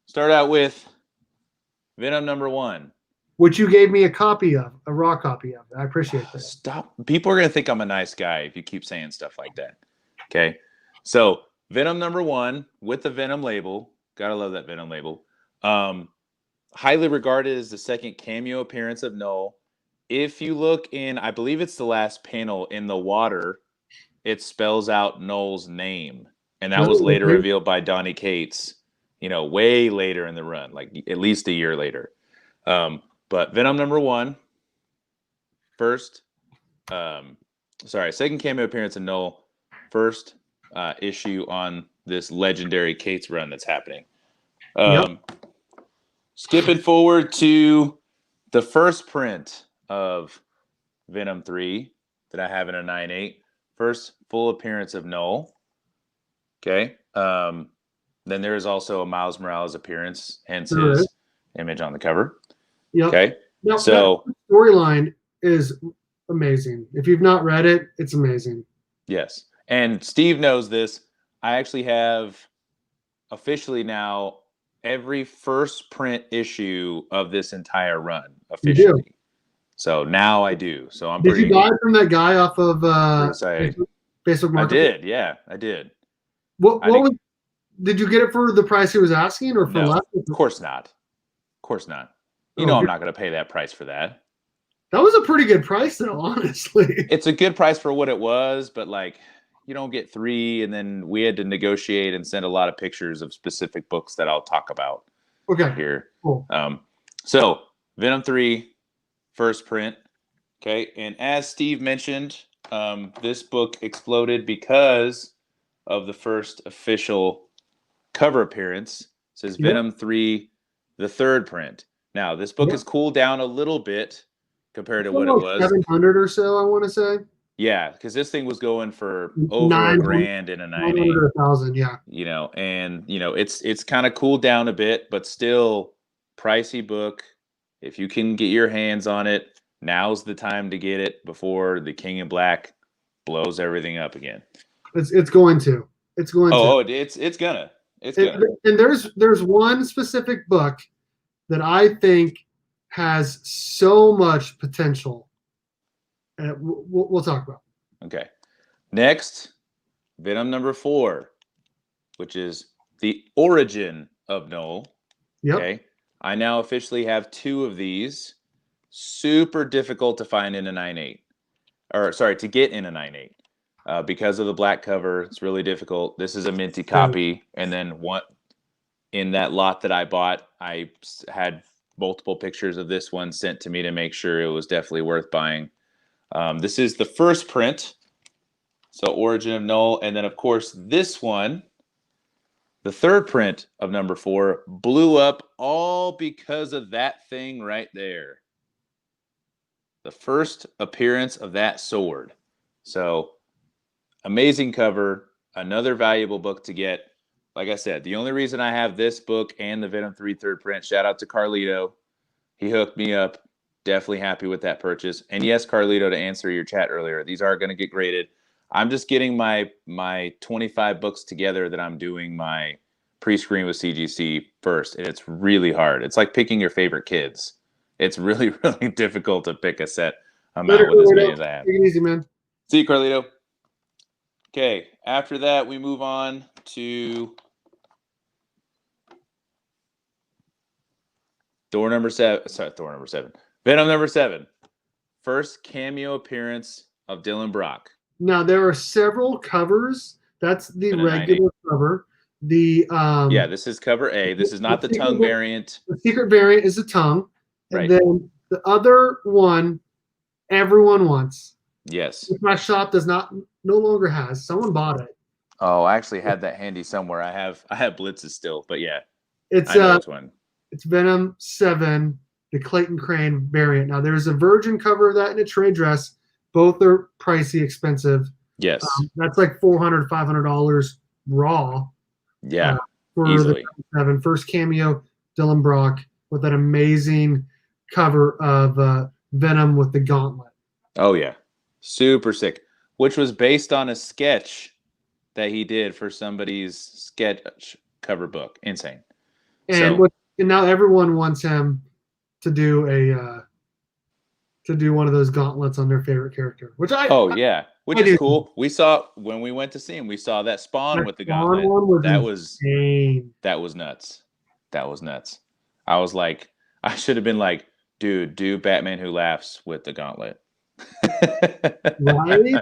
start out with Venom #1. Which you gave me a copy of, a raw copy of. I appreciate that. Stop. People are going to think I'm a nice guy if you keep saying stuff like that. Okay. So Venom #1 with the Venom label. Gotta love that Venom label. Highly regarded as the second cameo appearance of Null. If you look in, I believe it's the last panel in the water, it spells out Null's name. And that was later revealed by Donny Cates, way later in the run, like at least a year later. But Venom #1, second cameo appearance of Null, first issue on this legendary Cates run that's happening. Skipping forward to the first print of Venom 3 that I have in a 9.8, first full appearance of Null. Okay. Then there is also a Miles Morales appearance, hence his image on the cover. Yep. Okay. Now, so that storyline is amazing. If you've not read it, it's amazing. Yes. And Steve knows this. I actually have officially now every first print issue of this entire run officially. You do. So now I do. So I'm Did you buy from that guy off of Facebook Market? I did. Yeah, I did. Did you get it for the price he was asking or for less? Of course not. Of course not. I'm not going to pay that price for that. That was a pretty good price, though, honestly. It's a good price for what it was, but you don't get 3, and then we had to negotiate and send a lot of pictures of specific books that I'll talk about here. Cool. So Venom 3, first print. Okay, and as Steve mentioned, this book exploded because of the first official cover appearance. It says Venom 3, the third print. Now, this book has cooled down a little bit compared to what it was. 700 or so, I want to say. Yeah, because this thing was going for over $1,000 in a 9.8. 1,000, yeah. It's kind of cooled down a bit, but still pricey book. If you can get your hands on it, now's the time to get it before the King in Black blows everything up again. It's going to. It's going to. Oh, it's gonna. And there's one specific book that I think has so much potential. And we'll talk about. Okay. Next, Venom #4, which is the origin of Null. Yep. Okay. I now officially have 2 of these. Super difficult to find in a 9.8. Or sorry, to get in a 9.8. because of the black cover. It's really difficult. This is a minty copy, and then one in that lot that I bought, I had multiple pictures of this one sent to me to make sure it was definitely worth buying. This is the first print, so Origin of Null, and then of course this one, the third print of number 4, blew up all because of that thing right there. The first appearance of that sword. So amazing cover, another valuable book to get. Like I said, the only reason I have this book and the Venom 3 third print, shout out to Carlito. He hooked me up. Definitely happy with that purchase. And yes, Carlito, to answer your chat earlier, these are going to get graded. I'm just getting my 25 books together that I'm doing my pre-screen with CGC first. And it's really hard. It's like picking your favorite kids. It's really, really difficult to pick a set amount with as many as I have. Take it easy, man. See you, Carlito. Okay, after that, we move on to Thor number 7. Sorry, Thor number 7. Venom number 7. First cameo appearance of Dylan Brock. Now there are several covers. That's the regular cover. The yeah, this is cover A. This is not the tongue variant. The secret variant is the tongue, and right. Then the other one, everyone wants. Yes. Which my shop no longer has. Someone bought it. Oh, I actually had that handy somewhere. I have Blitzes still, but yeah, it's I know which one. It's Venom 7, the Clayton Crane variant. Now there's a Virgin cover of that and a trade dress. Both are pricey, expensive. Yes. That's like $400, $500 raw. Yeah. For easily. The 7 first cameo, Dylan Brock with that amazing cover of Venom with the gauntlet. Oh yeah, super sick. Which was based on a sketch that he did for somebody's sketch cover book. Insane. And now everyone wants him to do one of those gauntlets on their favorite character, which is cool. We saw when we went to see him. We saw that Spawn with the gauntlet. That was nuts. That was nuts. I was like, I should have been like, dude, do Batman Who Laughs with the gauntlet. Right?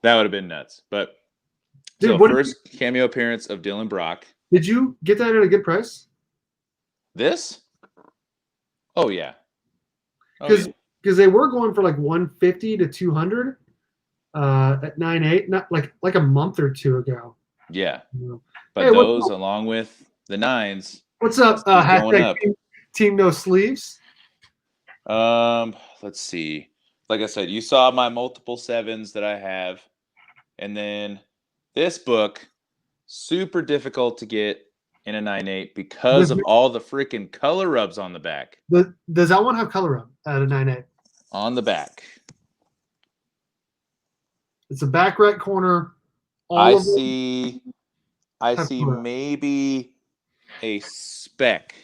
That would have been nuts. But dude, first cameo appearance of Dylan Brock. Did you get that at a good price? This? Oh yeah. Because they were going for like 150 to 200 at 9.8, not like a month or two ago. Yeah. But hey, those along with the 9s. What's up? Going up. Team No Sleeves. Let's see. Like I said, you saw my multiple 7s that I have. And then this book, super difficult to get in a 9.8 because of all the freaking color rubs on the back. Does that one have color rub at a 9.8? On the back. It's the back right corner. I see maybe a speck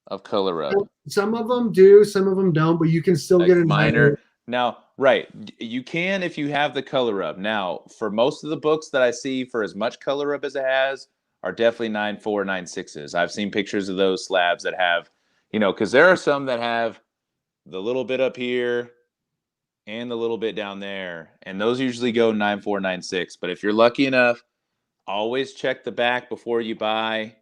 of color rub. Some of them do, some of them don't, but you can still get a minor. Now, right, you can if you have the color rub. Now, for most of the books that I see for as much color rub as it has are definitely 9.4, 9.6s. I've seen pictures of those slabs that have, because there are some that have the little bit up here and the little bit down there, and those usually go 9.4, 9.6. But if you're lucky enough, always check the back before you buy.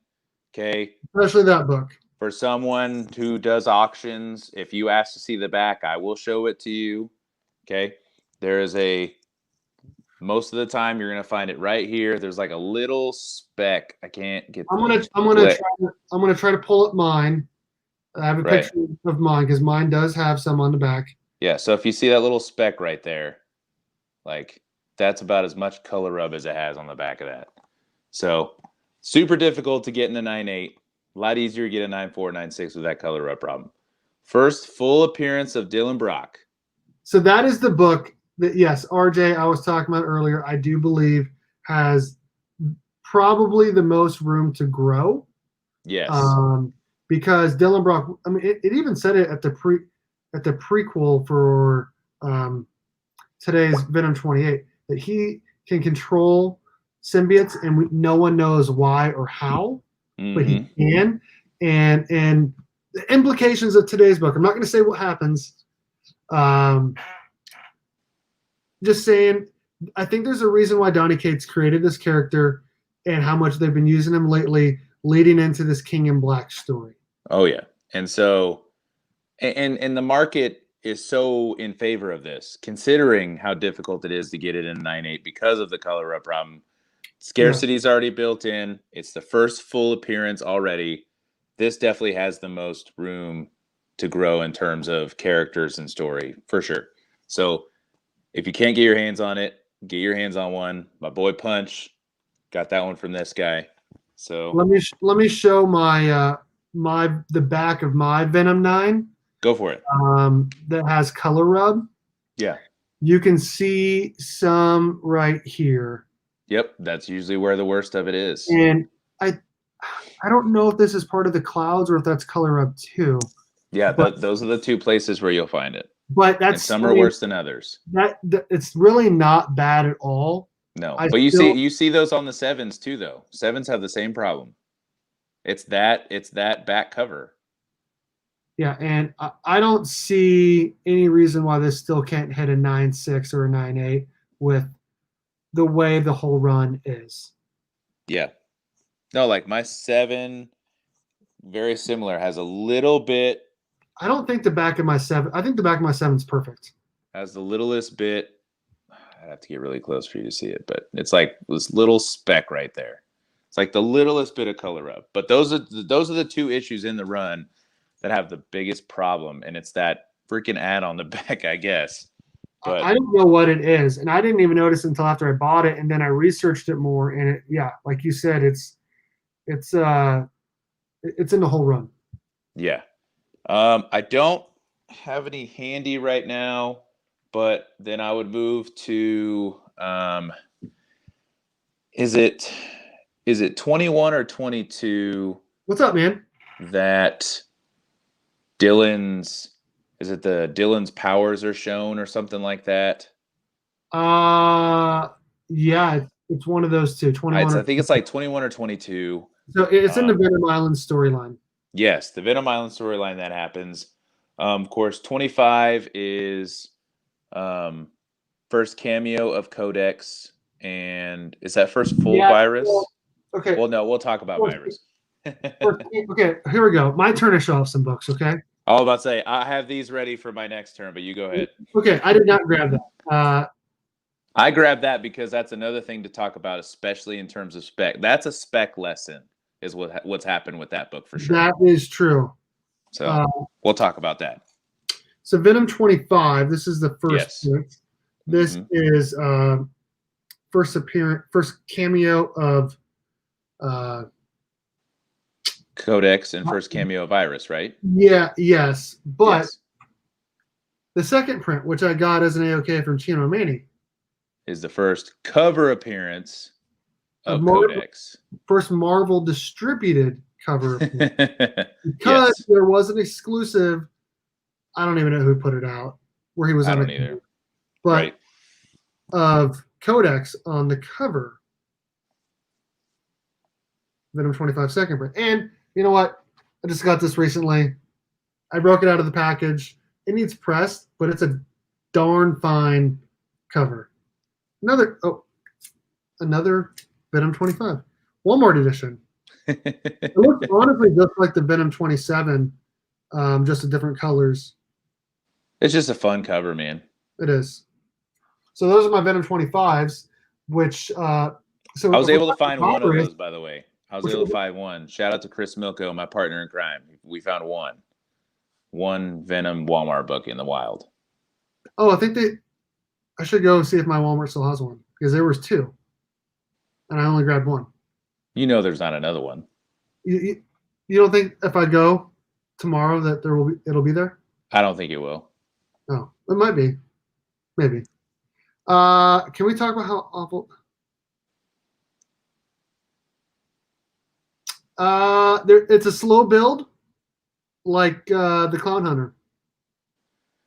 Okay, especially that book. For someone who does auctions, if you ask to see the back, I will show it to you. Okay, there is most of the time you're gonna find it right here. There's like a little speck. I can't get. I'm gonna try to pull up mine. I have a picture of mine because mine does have some on the back. Yeah, so if you see that little speck right there, like that's about as much color rub as it has on the back of that. So super difficult to get in the 9.8. A lot easier to get a 9.4, 9.6 with that color rub problem. First full appearance of Dylan Brock. So that is the book that, yes, RJ, I was talking about earlier, I do believe has probably the most room to grow. Yes. Because Dylan Brock, I mean, it even said it at the prequel for today's Venom 28 that he can control symbiotes and no one knows why or how, but he can. And the implications of today's book, I'm not going to say what happens. just saying, I think there's a reason why Donny Cates created this character and how much they've been using him lately, leading into this King in Black story. Oh yeah, and so, and the market is so in favor of this, considering how difficult it is to get it in 9.8 because of the color up problem. Scarcity is already built in. It's the first full appearance already. This definitely has the most room to grow in terms of characters and story, for sure. So if you can't get your hands on it, get your hands on one. My boy Punch got that one from this guy. So let me show my the back of my Venom 9. Go for it. That has color rub. Yeah. You can see some right here. Yep, that's usually where the worst of it is. And I don't know if this is part of the clouds or if that's color rub too. Yeah, those are the two places where you'll find it. But that's, and some are worse than others. That it's really not bad at all. No, but you see those on the 7s too, though. 7s have the same problem. It's that back cover. Yeah, and I don't see any reason why this still can't hit a 9.6 or a 9.8 with the way the whole run is. Yeah. No, like my 7, very similar, has a little bit. I don't think the back of my 7. I think the back of my 7 is perfect. Has the littlest bit. I'd have to get really close for you to see it, but it's like this little speck right there. It's like the littlest bit of color up. But those are the two issues in the run that have the biggest problem, and it's that freaking ad on the back, I guess. But I don't know what it is, and I didn't even notice until after I bought it, and then I researched it more, and it, yeah, like you said, it's in the whole run. Yeah. I don't have any handy right now, but then I would move to is it 21 or 22? What's up, man? That Dylan's powers are shown or something like that. Yeah, it's one of those two. 21. I think it's like 21 or 22. So it's in the Venom Island storyline. Yes, the Venom Island storyline that happens. Of course, 25 is first cameo of Codex, and is that first full virus? Well, okay. Well, no, we'll talk about virus. Okay, here we go. My turn to show off some books, okay? I was about to say, I have these ready for my next turn, but you go ahead. Okay, I did not grab that. I grabbed that because that's another thing to talk about, especially in terms of spec. That's a spec lesson, is what's happened with that book for sure. That is true. So we'll talk about that. So Venom 25, this is the first book. This is first cameo of Codex and first cameo of Virus, right? Yeah, yes. But the second print, which I got as an AOK from Chino Manny, is the first cover appearance of Codex. First Marvel distributed cover appearance. Because there was an exclusive, I don't even know who put it out, where he was on it either. But of Codex on the cover. Venom 25 second print. And you know what? I just got this recently. I broke it out of the package. It needs pressed, but it's a darn fine cover. Another Venom 25. Walmart edition. It looks honestly just like the Venom 27, just in different colors. It's just a fun cover, man. It is. So those are my Venom 25s, which so I was able to find one of those, by the way. I was able to find one. Shout out to Chris Milko, my partner in crime. We found one Venom Walmart book in the wild. Oh, I should go see if my Walmart still has one, because there was two, and I only grabbed one. You know, there's not another one. You don't think if I go tomorrow that it'll be there? I don't think it will. Oh, it might be, maybe. Can we talk about how awful? It's a slow build, like the Clown Hunter,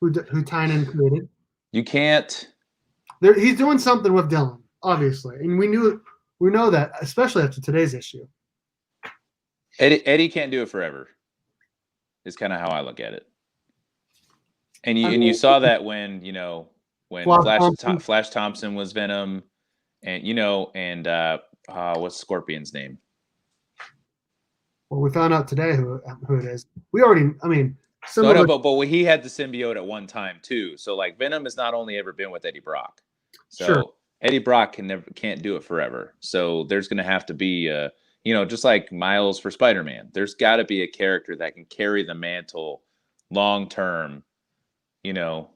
who Tynan created. You can't. He's doing something with Dylan, obviously, and we know that, especially after today's issue. Eddie can't do it forever. Is kind of how I look at it. And you saw that when when Flash Thompson. Flash Thompson was Venom, and what's Scorpion's name? Well, we found out today who it is. We already, I mean, but he had the symbiote at one time too. So like Venom has not only ever been with Eddie Brock. So sure. Eddie Brock can't do it forever. So there's going to have to be just like Miles for Spider-Man. There's got to be a character that can carry the mantle long term,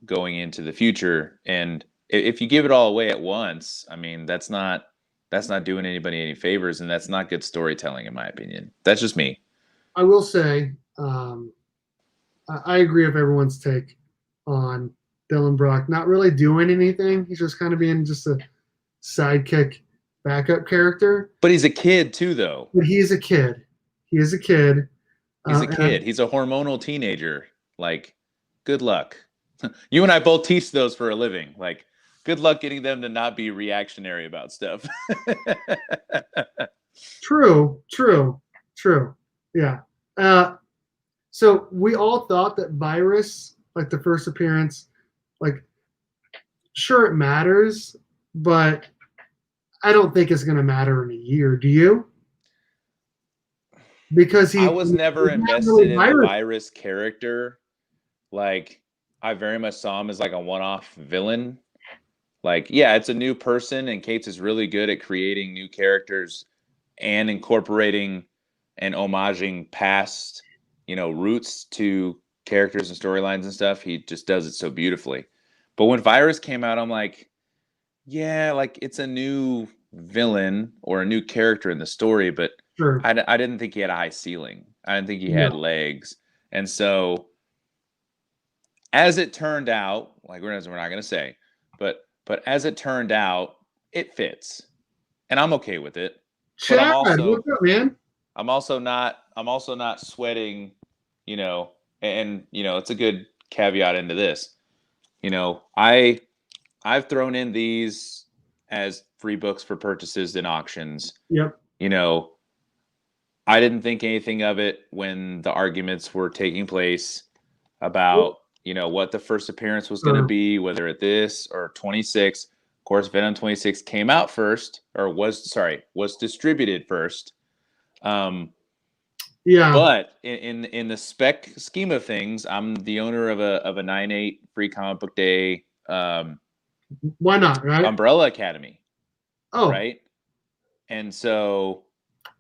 going into the future. And if you give it all away at once, I mean, that's not doing anybody any favors, and that's not good storytelling, in my opinion. That's just me. I will say, I agree with everyone's take on Dylan Brock not really doing anything. He's just kind of being just a sidekick backup character. But he's a kid too, though. But he is a kid. He is a kid. He's a kid. He's a hormonal teenager. Like, good luck. You and I both teach those for a living. Like, good luck getting them to not be reactionary about stuff. True. Yeah. So we all thought that Virus, like the first appearance, like, sure it matters, but I don't think it's going to matter in a year. Do you? Because I was never invested in the Virus character. Like, I very much saw him as like a one-off villain. Like, yeah, it's a new person, and Cates is really good at creating new characters and incorporating and homaging past, roots to characters and storylines and stuff. He just does it so beautifully. But when Virus came out, I'm like, yeah, like it's a new villain or a new character in the story, but sure. I didn't think he had a high ceiling. I didn't think he had legs. And so as it turned out, like we're not going to say, but as it turned out, it fits. And I'm okay with it. Chad, what's up, man? I'm also not sweating, and it's a good caveat into this. I've thrown in these as free books for purchases in auctions. Yep. I didn't think anything of it when the arguments were taking place about, what the first appearance was going to be, whether at this or 26. Of course, Venom 26 came out first, or was distributed first. Yeah. But in the Spec scheme of things, I'm the owner of a 9/8 free comic book day. Why not, right? Umbrella Academy. Oh. Right. And so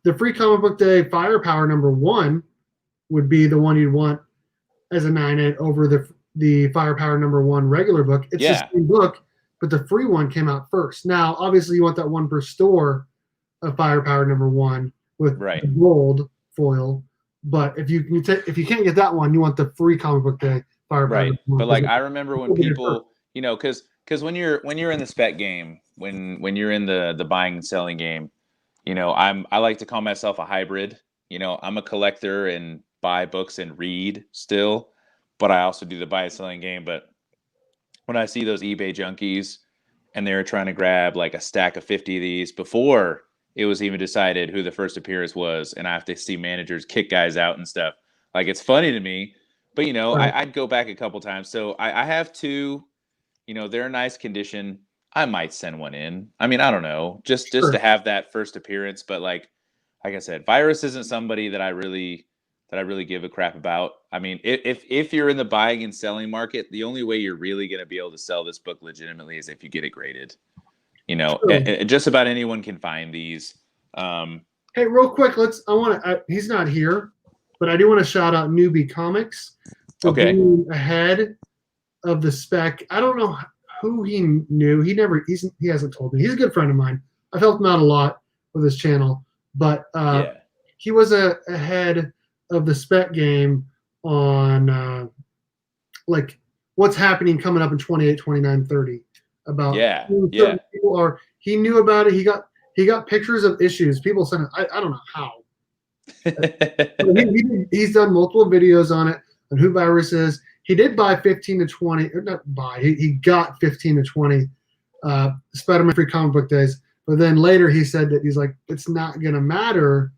the free comic book day firepower #1 would be the one you'd want as a 9/8 over the firepower #1 regular book. It's the same book, but the free one came out first. Now, obviously, you want that one per store of firepower #1 with the gold foil. But if you can't get that one, you want the free comic book day firepower. Right. But like I remember when people, because when you're in the Spec game, when you're in the buying and selling game, I like to call myself a hybrid. I'm a collector and buy books and read still, but I also do the buy and selling game. But when I see those eBay junkies and they're trying to grab like a stack of 50 of these before it was even decided who the first appearance was, and I have to see managers kick guys out and stuff, like it's funny to me. But I'd go back a couple times. So I have two, they're in nice condition. I might send one in. I mean, I don't know, just to have that first appearance. But like I said, Virus isn't somebody that I really give a crap about. I mean, if you're in the buying and selling market, the only way you're really going to be able to sell this book legitimately is if you get it graded. Just about anyone can find these. Hey, real quick, he's not here, but I do want to shout out Newbie Comics for being ahead of the Spec. I don't know who he knew. He hasn't told me. He's a good friend of mine. I've helped him out a lot with his channel, but he was ahead of the Spec game on like what's happening coming up in 28, 29, 30. About people are. He knew about it. He got pictures of issues. People sent it. I don't know how. He's done multiple videos on it on who Virus is. He did buy 15 to 20, or not buy. He got 15 to 20 Spider-Man free comic book days. But then later he said that he's like, it's not gonna matter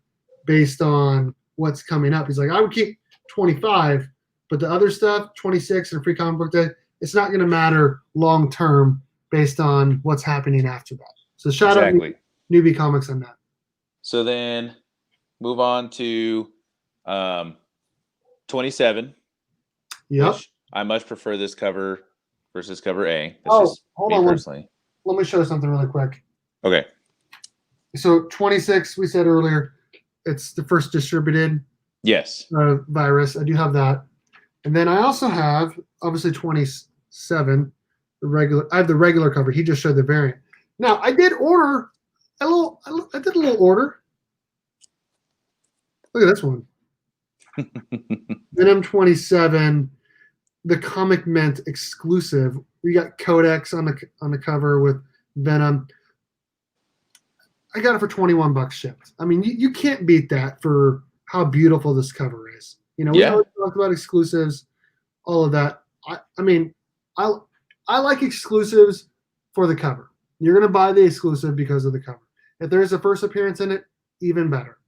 based on what's coming up. He's like, I would keep 25, but the other stuff, 26 and a free comic book day, it's not going to matter long term based on what's happening after that. So shout out Newbie Comics on that. So then move on to 27. Yep. Which I much prefer this cover versus cover A. That's just me personally. Let me show something really quick. Okay. So 26, we said earlier, it's the first distributed virus. I do have that. And then I also have, obviously, 27, the regular. I have the regular cover. He just showed the variant. Now, I did order I did a little order. Look at this one. Venom 27, the Comic Mint exclusive. We got Codex on the cover with Venom. I got it for $21 shipped. I mean, you can't beat that for how beautiful this cover is. You know, we always talked about exclusives, all of that. I mean, I like exclusives for the cover. You're going to buy the exclusive because of the cover. If there's a first appearance in it, even better.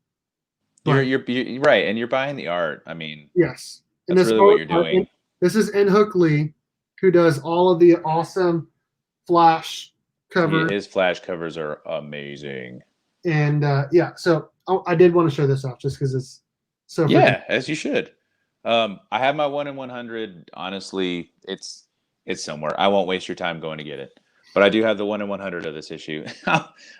But, you're right, and you're buying the art. I mean, yes, and that's really what you're doing. This is Hook Lee, who does all of the awesome Flash covers. His Flash covers are amazing. And so I did want to show this off just because it's so. Yeah, as you should. I have my 1 in 100. Honestly, it's somewhere. I won't waste your time going to get it. But I do have the 1 in 100 of this issue.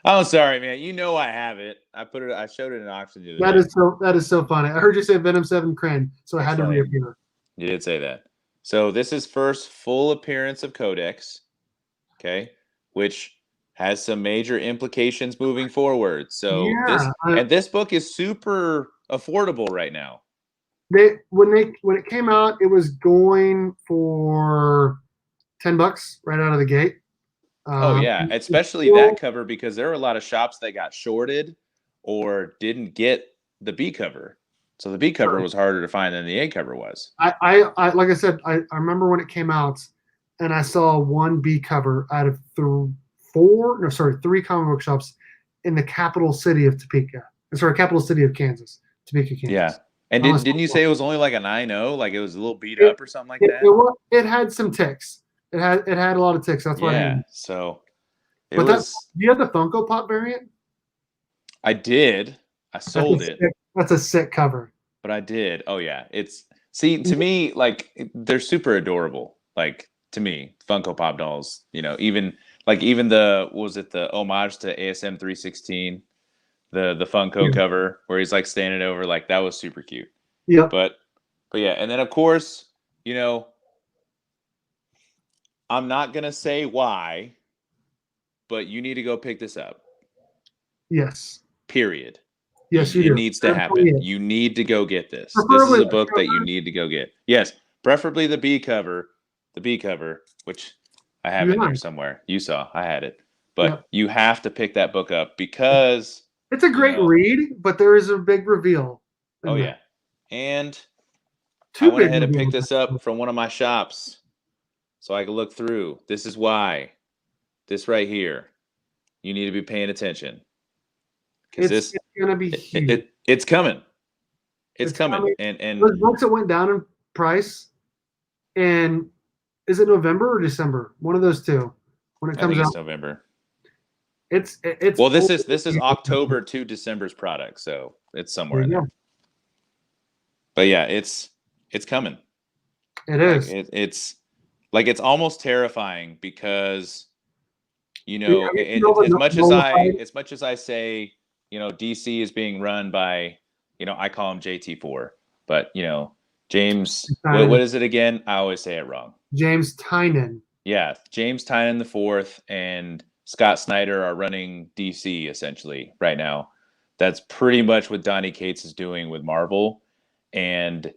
I'm sorry, man. You know I have it. I showed it in auction the other day. That is so funny. I heard you say Venom 7 Crane, so I had to reappear. You did say that. So this is first full appearance of Codex, okay, which has some major implications moving forward. So this book is super affordable right now. When it came out, it was going for $10 right out of the gate. Oh yeah, especially that cover, because there were a lot of shops that got shorted or didn't get the B cover. So the B cover was harder to find than the A cover was. I like I said, I remember when it came out, and I saw one B cover out of three comic book shops in the capital city of capital city of Kansas, Topeka, Kansas. Yeah. And didn't you say it was only like a 9.0, like it was a little beat up or something like that? It had some ticks. It had a lot of ticks. That's why. Yeah. So. Do you have the Funko Pop variant? I did. I sold it. That's a sick cover. But I did. Oh yeah. To me, like, they're super adorable. Like, to me, Funko Pop dolls. You know, even the homage to ASM 316, the Funko cover where he's like standing over, like, that was super cute. Yeah. But yeah, and then of course, you know, I'm not gonna say why, but you need to go pick this up. Yes. Period. Yes, you do. It needs to happen. You need to go get this. This is a book that you need to go get. Yes, preferably the B cover, which I have in there somewhere. You saw, I had it. But you have to pick that book up because it's a great read, but there is a big reveal. Oh yeah. And I went ahead and picked this up from one of my shops so I could look through. This is why. This right here. You need to be paying attention. Because it's gonna be huge. It's coming. It's coming. And those books that went down in price, and is it November or December? One of those two. When it comes out, it's November. It's well, this is October to December's product, so it's somewhere in there. But yeah, it's coming. It is. It's almost terrifying because, you know, as much as I say, you know, DC is being run by, you know, I call him JT4, but, you know, James, what is it again? I always say it wrong. James Tynion. Yeah, James Tynion the fourth and Scott Snyder are running DC essentially right now. That's pretty much what Donny Cates is doing with Marvel. And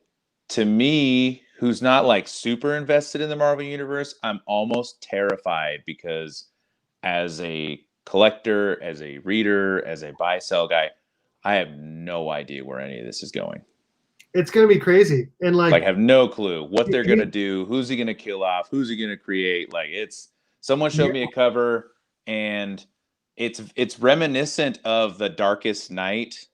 to me, who's not like super invested in the Marvel universe, I'm almost terrified because as a collector, as a reader, as a buy-sell guy, I have no idea where any of this is going. It's going to be crazy. And like have no clue what they're going to do. Who's he going to kill off? Who's he going to create? Like, someone showed me a cover and it's reminiscent of the Darkest Night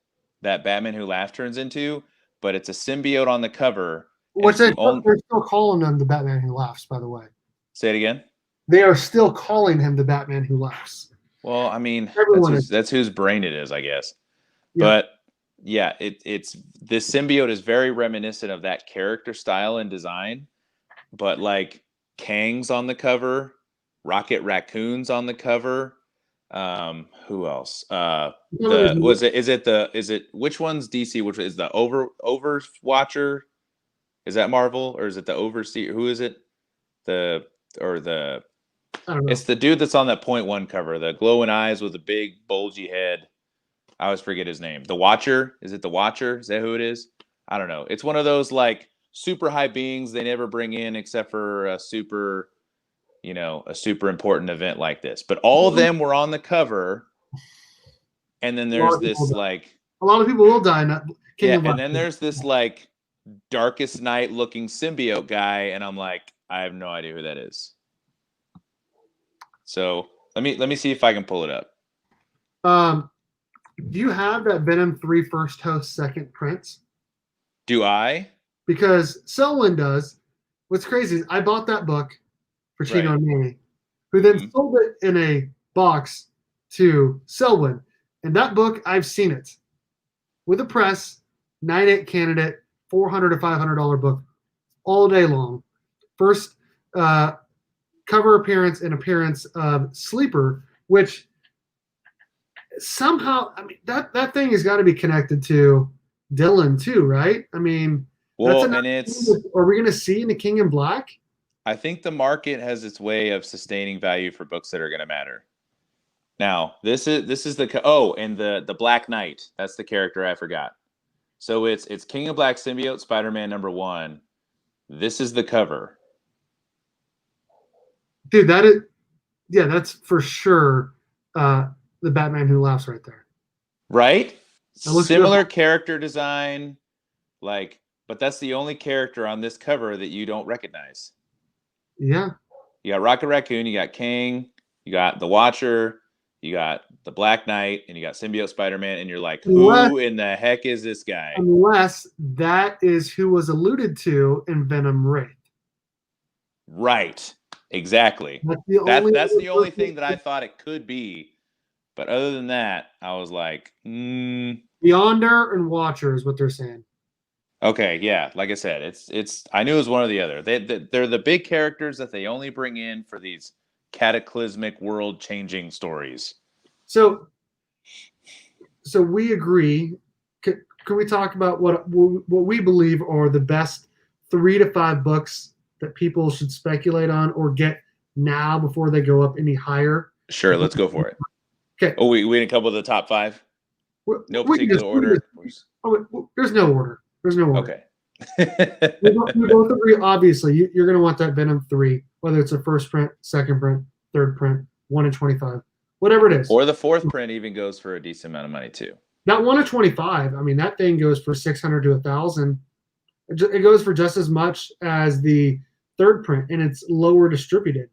that Batman Who Laughs turns into, but it's a symbiote on the cover. Which they're still calling them the Batman Who Laughs, by the way. Say it again. They are still calling him the Batman Who Laughs. Well, I mean, Everyone is. that's whose brain it is, I guess. Yeah. But yeah, it's this symbiote is very reminiscent of that character style and design. But like Kang's on the cover, Rocket Raccoon's on the cover. Who else? Is it which one's DC? Which is the Overwatcher? Is that Marvel or is it the Overseer? Who is it? I don't know. It's the dude that's on that .1 cover, the glowing eyes with a big bulgy head. I always forget his name. The Watcher? Is it the Watcher? Is that who it is? I don't know. It's one of those like super high beings they never bring in except for a super important event like this. But all of them were on the cover. And then there's this like a lot of people will die. And then there's this like Darkest Night looking symbiote guy, and I'm like, I have no idea who that is. So let me see if I can pull it up. Do you have that Venom 3 first host second prints? Do I? Because Selwyn does. What's crazy is I bought that book for Chino and Manny, who then sold it in a box to Selwyn. And that book, I've seen it with a press, 9/8 candidate, $400 to $500 book, all day long. First cover appearance and appearance of Sleeper, which somehow, I mean, that thing has got to be connected to Dylan too, right? I mean, well, and are we going to see in the King in Black? I think the market has its way of sustaining value for books that are going to matter. Now, this is the Black Knight. That's the character I forgot. So it's King of Black symbiote Spider-Man #1. This is the cover. Dude, that's for sure the Batman Who Laughs right there. Right? Similar character design, but that's the only character on this cover that you don't recognize. Yeah. You got Rocket Raccoon, you got Kang, you got the Watcher, you got the Black Knight, and you got Symbiote Spider-Man, and you're like, who in the heck is this guy? Unless that is who was alluded to in Venom Wraith. Right. Exactly. That's the only thing that I thought it could be. But other than that, I was like, Beyonder and Watcher is what they're saying. Okay, yeah. Like I said, it's I knew it was one or the other. They're the big characters that they only bring in for these cataclysmic world-changing stories. So we agree. Can we talk about what we believe are the best 3 to 5 books that people should speculate on or get now before they go up any higher? Sure, let's go for it. Okay. Oh, we in a couple of the top 5? No particular order? There's no order. There's no order. Okay. we both agree, obviously, you're going to want that Venom 3, whether it's a first print, second print, third print, 1 in 25, whatever it is. Or the fourth print even goes for a decent amount of money, too. That 1 in 25, I mean, that thing goes for $600 to $1,000. It goes for just as much as the third print, and it's lower distributed.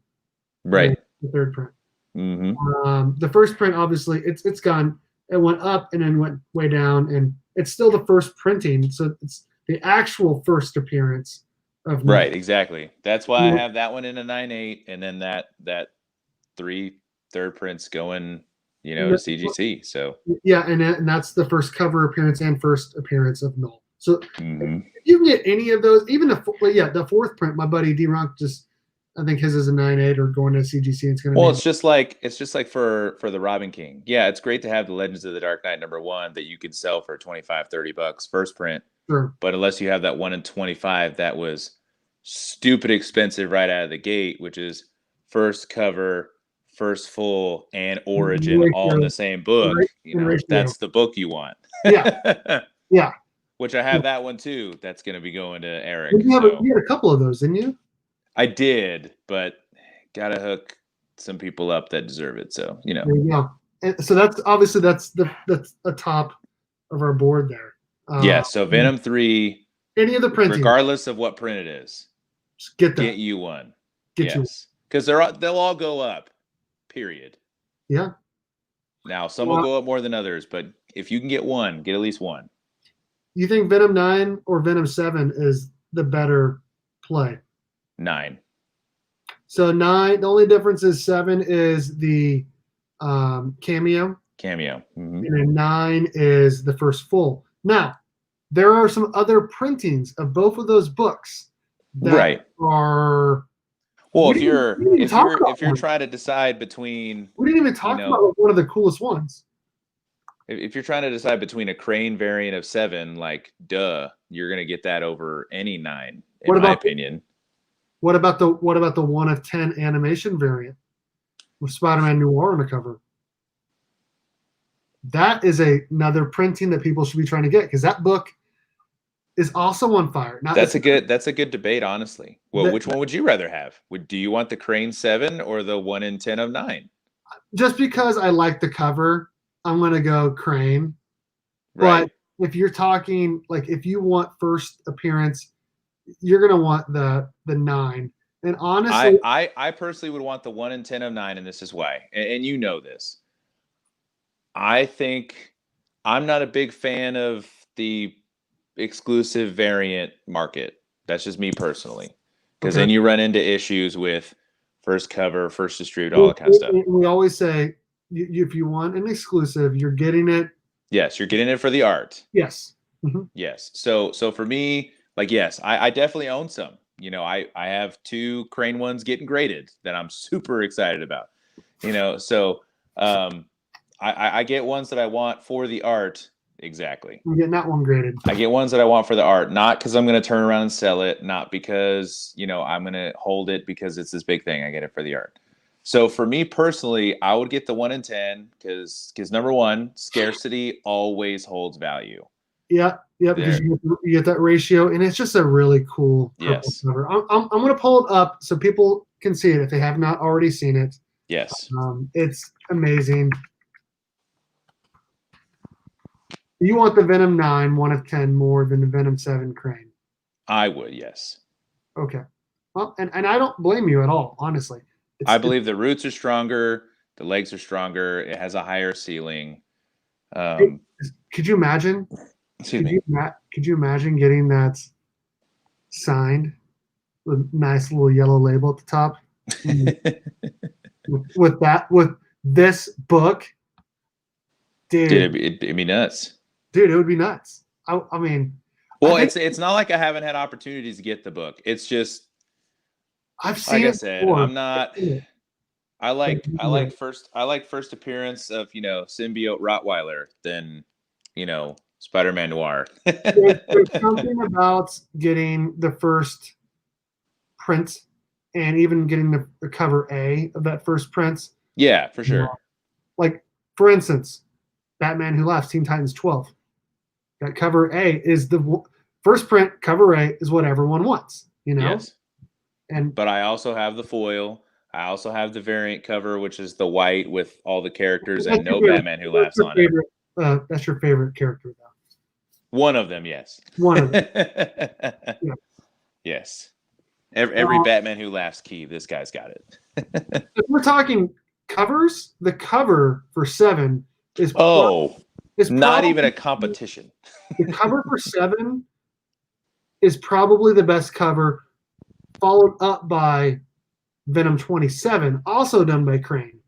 Right. The third print. Mm-hmm. The first print, obviously, it's gone. It went up and then went way down, and it's still the first printing, so it's the actual first appearance of. Right, exactly. That's why I have that one in a 9/8, and then that 3 third prints going, to CGC. So yeah, and that's the first cover appearance and first appearance of Null. So if you can get any of those, even the fourth print, my buddy D-Ronk I think his is a 9/8 or going to CGC. It's going to. Well, it's just like for the Robin King. Yeah, it's great to have the Legends of the Dark Knight #1 that you can sell for $25-$30 first print. Sure. But unless you have that 1 in 25, that was stupid expensive right out of the gate, which is first cover, first full, and origin all in the same book. That's the book you want. Yeah. Yeah. Which I have that one too. That's going to be going to Eric. You had a couple of those, didn't you? I did, but gotta hook some people up that deserve it. So There you go. And so that's a top of our board there. Yeah. So Venom 3. Any of the printing, regardless of what print it is, just get that. Get you one. Get you. Because they'll all go up. Period. Yeah. Now some will go up more than others, but if you can get one, get at least one. You think Venom 9 or Venom 7 is the better play? 9. So 9, the only difference is 7 is the cameo, Cameo. and then 9 is the first full. Now, there are some other printings of both of those books that are. Well, We didn't even talk about if you're one. trying to decide between, We didn't even talk about one of the coolest ones. If you're trying to decide between a Crane variant of 7, like duh, you're gonna get that over any 9, in my opinion. What about the 1 of 10 animation variant with Spider-Man Noir on the cover? That is another printing that people should be trying to get, because that book is also on fire. Now, that's a good debate, honestly. Well, which one would you rather have? Do you want the Crane 7 or the 1 in 10 of 9? Just because I like the cover, I'm gonna go Crane. Right. But if you're talking, like, if you want first appearance, you're gonna want the 9. And honestly, I personally would want the 1 in 10 of 9, and this is why. And you know this. I think I'm not a big fan of the exclusive variant market. That's just me personally, because then you run into issues with first cover, first distribute, all that kind of stuff. We always say, if you want an exclusive, you're getting it. Yes, you're getting it for the art. Yes. Yes. So for me, like, yes, I definitely own some. I have 2 Crane ones getting graded that I'm super excited about. So I get ones that I want for the art. Exactly. I'm getting that one graded. I get ones that I want for the art, not because I'm going to turn around and sell it, not because, I'm going to hold it because it's this big thing. I get it for the art. So for me personally, I would get the 1 in 10 because number one, scarcity always holds value. Yeah, because you get that ratio, and it's just a really cool cover. I'm going to pull it up so people can see it if they have not already seen it. Yes. It's amazing. You want the Venom 9, 1 of 10 more than the Venom 7 Crane? I would, yes. Okay. Well, and I don't blame you at all, honestly. I believe the roots are stronger, the legs are stronger, it has a higher ceiling. Could you imagine? Excuse me. Could you imagine getting that signed with a nice little yellow label at the top? with this book, dude, it'd be nuts. Dude, it would be nuts. I mean, well, it's not like I haven't had opportunities to get the book. It's just I've seen. Like I said, before. I'm not. I like first appearance of symbiote Rottweiler than Spider-Man Noir. There's something about getting the first print and even getting the cover A of that first print. Yeah, for sure. Like, for instance, Batman Who Laughs, Teen Titans 12. That cover A is the first print. Cover A is what everyone wants, Yes. But I I also have the foil. I also have the variant cover, which is the white with all the characters and no Batman Who Laughs on it. That's your favorite character, though. One of them, yes. One of them. Yeah. Yes. Every Batman Who Laughs key, this guy's got it. If we're talking covers, the cover for 7 is not even a competition. The cover for 7 is probably the best cover, followed up by Venom 27, also done by Crane.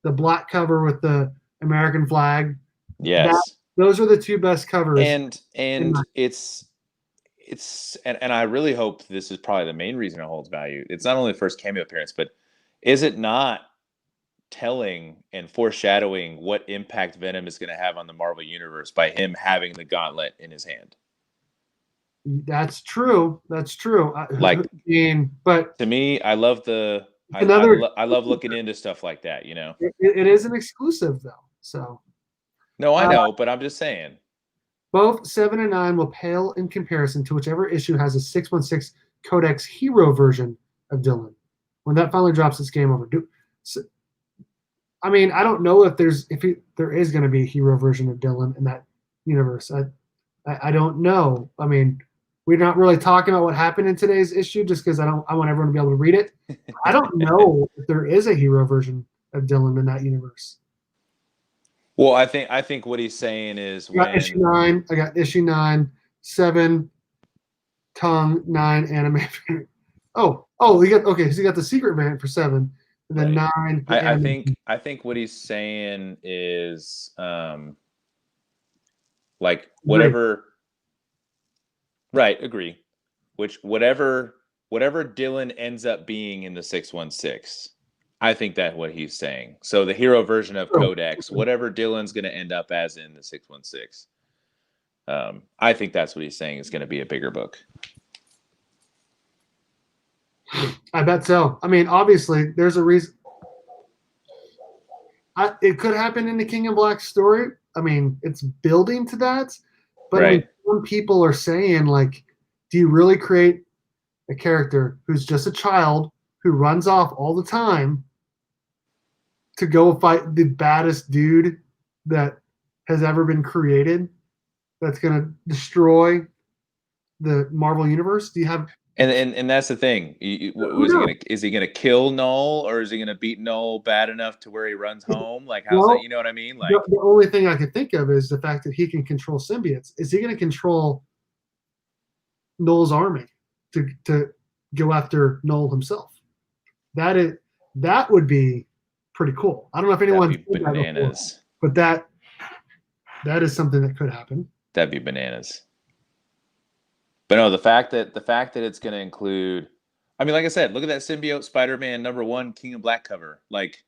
The black cover with the American flag. Yes. Those are the 2 best covers. And it's and I really hope this is probably the main reason it holds value. It's not only the first cameo appearance, but is it not telling and foreshadowing what impact Venom is going to have on the Marvel Universe by him having the gauntlet in his hand? That's true. That's true. But to me, I love I love looking into stuff like that. It is an exclusive, though. So. No, I know, but I'm just saying. Both 7 and 9 will pale in comparison to whichever issue has a 616 Codex Hero version of Dylan. When that finally drops, it's game over. I mean, I don't know if there is going to be a hero version of Dylan in that universe. I don't know. I mean, we're not really talking about what happened in today's issue just because I want everyone to be able to read it. I don't know if there is a hero version of Dylan in that universe. Well, I think what he's saying is I got issue 9, 7, tongue, 9, anime. Oh, Oh, he got okay. So he got the secret variant for 7, and then Right. 9. I think what he's saying is like Agree. whatever. Right. Agree. Whatever Dylan ends up being in the 616. I think that's what he's saying. So the hero version of Oh, Codex, whatever Dylan's going to end up as in the 616. I think that's what he's saying is going to be a bigger book. I bet so. I mean, obviously, there's a reason. It could happen in the King in Black story. I mean, it's building to that. But I mean, Right. some people are saying, like, do you really create a character who's just a child who runs off all the time to go fight the baddest dude that has ever been created that's going to destroy the Marvel universe? Do you have And that's the thing. Is he gonna kill Null, or is he gonna beat Null bad enough to where he runs home? Like, how's well, that? You know what I mean? Like, the only thing I can think of is the fact that he can control symbiotes. Is he going to control Null's army to go after Null himself? That would be pretty cool. I don't know if anyone's that'd be bananas. But that is something that could happen. That'd be bananas. But no, the fact that it's going to include, I mean, like I said, look at that symbiote Spider-Man #1 King of Black cover. Like,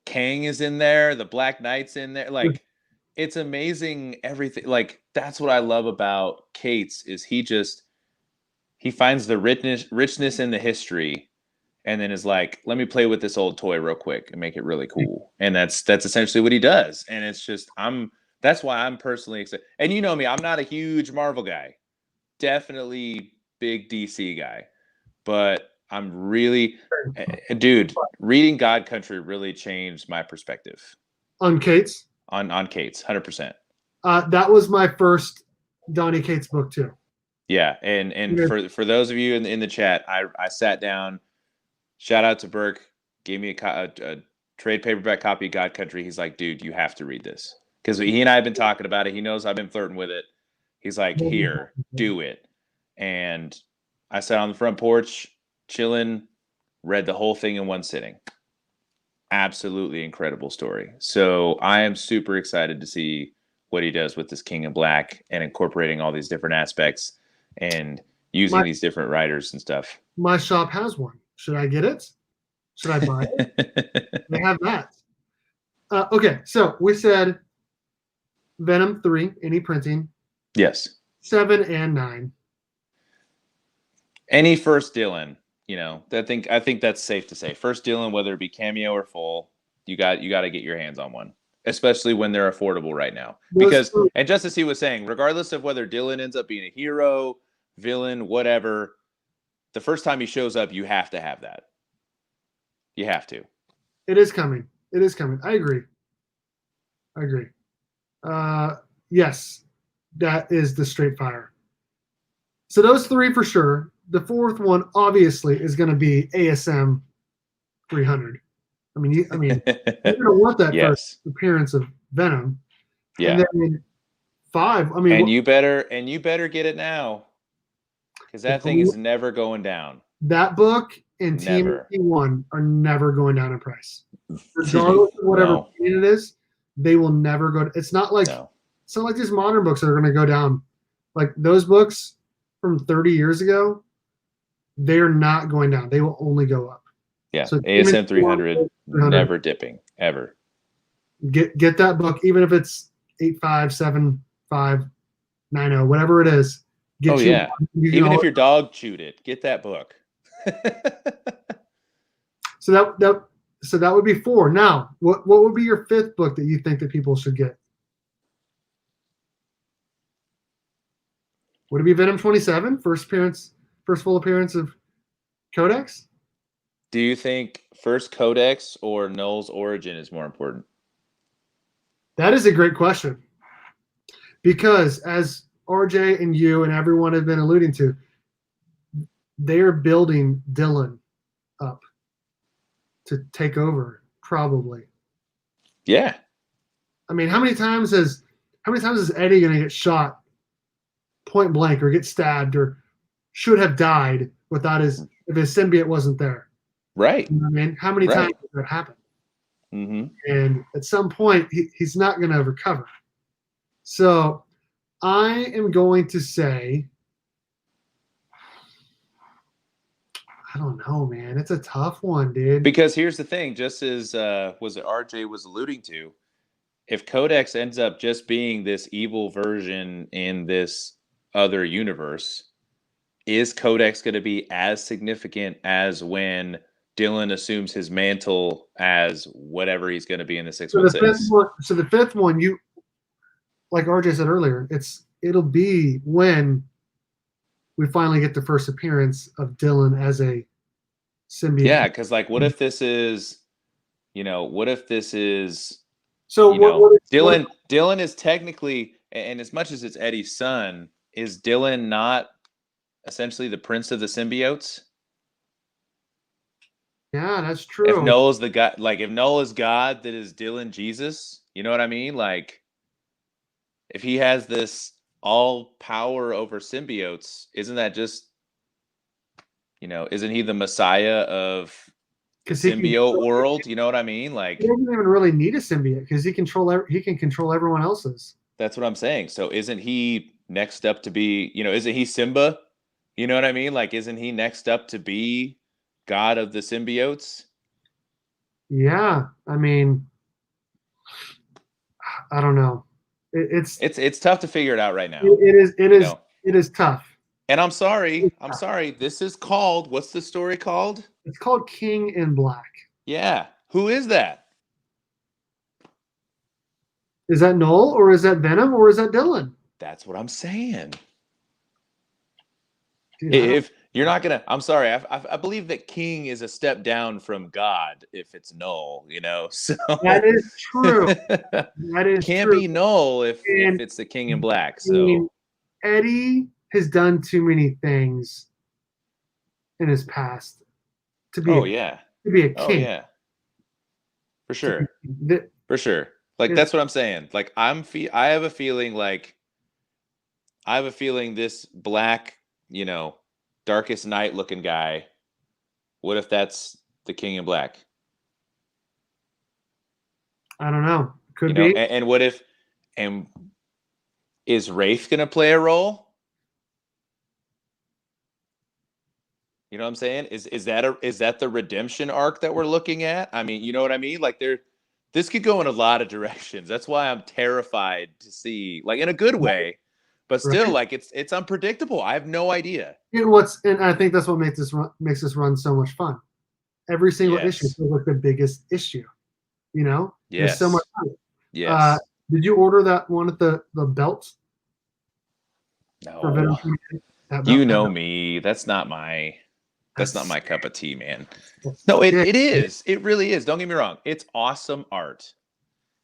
Kang is in there, the Black Knight's in there. Like, it's amazing everything. Like, that's what I love about Cates is he finds the richness in the history, and then is like, let me play with this old toy real quick and make it really cool. And that's essentially what he does. And it's just that's why I'm personally excited. And you know me, I'm not a huge Marvel guy. Definitely big DC guy, but I'm really, dude, reading God Country really changed my perspective On Cates? on Cates, 100%. That was my first Donny Cates book too. Yeah, and for those of you in the chat, I sat down. Shout out to Burke, gave me a trade paperback copy of God Country. He's like, dude, you have to read this because he and I have been talking about it. He knows I've been flirting with it. He's like, here, do it. And I sat on the front porch, chilling, read the whole thing in one sitting. Absolutely incredible story. So I am super excited to see what he does with this King in Black and incorporating all these different aspects and using these different writers and stuff. My shop has one. Should I get it? Should I buy it? They have that. Okay, so we said Venom 3, any printing. Yes. 7 and 9. Any first Dylan, I think that's safe to say. First Dylan, whether it be cameo or full, you got to get your hands on one, especially when they're affordable right now. Because, and just as he was saying, regardless of whether Dylan ends up being a hero, villain, whatever, the first time he shows up, you have to have that. You have to. It is coming. I agree. Yes, that is the straight fire. So those 3 for sure. The 4th one obviously is going to be ASM 300. I mean, you're going to want that first appearance of Venom. Yeah. And then 5. I mean, and you better get it now, because that thing is never going down. That book and TMNT1 are never going down in price, regardless of whatever it is. They will never go. It's not like it's not like these modern books that are going to go down. Like those books from 30 years ago, they're not going down. They will only go up. Yeah, so ASM 300, never dipping ever. Get that book, even if it's 857590, whatever it is. Even if your dog chewed it, get that book. So that would be 4. Now, what would be your 5th book that you think that people should get? Would it be Venom 27, first full appearance of Codex? Do you think first Codex or Null's origin is more important? That is a great question. Because as RJ and you and everyone have been alluding to, they're building Dylan up to take over, probably. Yeah. I mean, how many times is Eddie going to get shot point blank or get stabbed or should have died without if his symbiote wasn't there. Right. You know what I mean? How many times Right. does that happen? Mm-hmm. And at some point, he's not going to recover. So I am going to say, I don't know, man. It's a tough one, dude. Because here's the thing, just as was it RJ was alluding to, if Codex ends up just being this evil version in this other universe, is Codex going to be as significant as when Dylan assumes his mantle as whatever he's going to be in the 616? So the fifth one, you like RJ said earlier, it'll be when we finally get the first appearance of Dylan as a symbiote. Yeah, because like, what if this is, what if this is, so Dylan is technically, and as much as it's Eddie's son, is Dylan not essentially the prince of the symbiotes? Yeah, that's true. If Noel's the God, like if Noel is God, that is Dylan Jesus. You know what I mean? Like, if he has this all power over symbiotes, isn't that just, isn't he the Messiah of the symbiote world? You know what I mean? Like, he doesn't even really need a symbiote because he can control everyone else's. that's what I'm saying. So isn't he next up to be, isn't he Simba? You know what I mean? Like, isn't he next up to be God of the symbiotes? Yeah, I mean, I don't know. It's tough to figure it out right now. It is tough. And I'm sorry. This is called, what's the story called? It's called King in Black. Yeah. Who is that? Is that Noel or is that Venom or is that Dylan? That's what I'm saying. Dude, if you're not gonna, I'm sorry. I believe that King is a step down from God. If it's Noel, so that is true. That is can't true. be Noel if it's the King in Black. So I mean, Eddie has done too many things in his past to be a king. Oh yeah, for sure, for sure. Like that's what I'm saying. Like I have a feeling this black, darkest night looking guy. What if that's the King in Black? I don't know. Could be. And what if, and is Wraith going to play a role? You know what I'm saying? Is that the redemption arc that we're looking at? I mean, you know what I mean? Like this could go in a lot of directions. That's why I'm terrified to see, like in a good way, but still, like it's unpredictable. I have no idea. And I think that's what makes this run so much fun. Every single issue feels like the biggest issue. Yes. There's so much fun. Yes. Did you order that one at the belt? No. You know me. That's not my cup of tea, man. No, it is. It really is. Don't get me wrong. It's awesome art.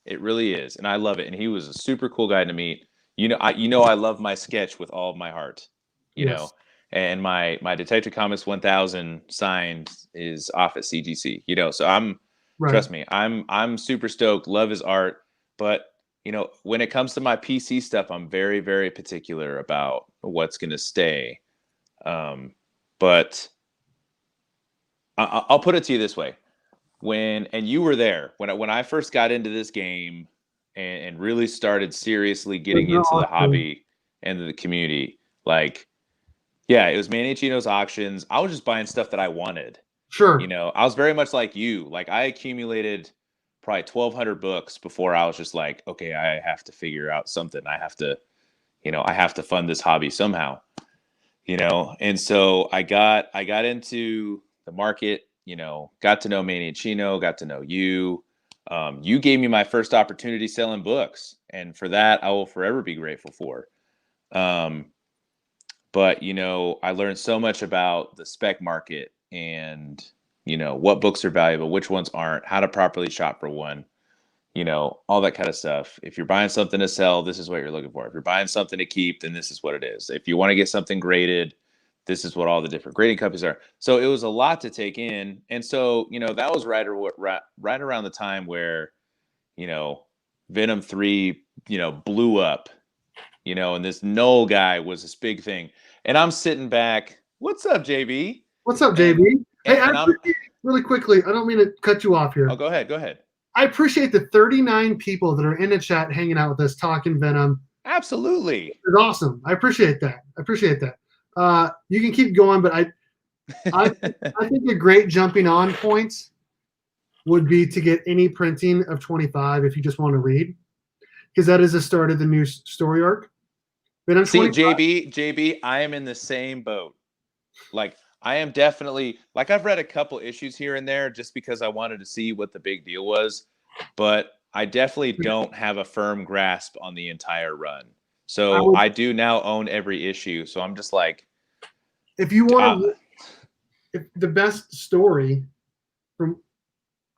It really is. And I love it. And he was a super cool guy to meet. I love my sketch with all of my heart, you know, and my Detective Comics 1000 signed is off at CGC, so trust me, I'm super stoked. Love his art. But, when it comes to my PC stuff, I'm very, very particular about what's going to stay. But I'll put it to you this way. And you were there when I first got into this game and really started seriously getting into the hobby and the community, it was Manny Chino's auctions. I was just buying stuff that I wanted. Sure. I was very much like you. Like I accumulated probably 1,200 books before I was just like, okay, I have to figure out something. I have to fund this hobby somehow, And so I got into the market, got to know Manny and Chino, got to know you. You gave me my first opportunity selling books, and for that I will forever be grateful for. But I learned so much about the spec market and what books are valuable, which ones aren't, how to properly shop for one, all that kind of stuff. If you're buying something to sell, this is what you're looking for. If you're buying something to keep, then this is what it is. If you want to get something graded, this is what all the different grading companies are. So it was a lot to take in. And so, that was right around the time where, Venom 3, blew up, and this Noel guy was this big thing. And I'm sitting back, What's up, JB? What's up, JB? Hey, I'm really quickly, I don't mean to cut you off here. Oh, go ahead. Go ahead. I appreciate the 39 people that are in the chat hanging out with us talking Venom. Absolutely. It's awesome. I appreciate that. You can keep going, but I think a great jumping on point would be to get any printing of 25 if you just want to read, because that is the start of the new story arc. Venom See, 25, JB, I am in the same boat. Like, I am definitely, like, I've read a couple issues here and there just because I wanted to see what the big deal was, but I definitely don't have a firm grasp on the entire run. So I do now own every issue. So I'm just like, if you want to, if the best story from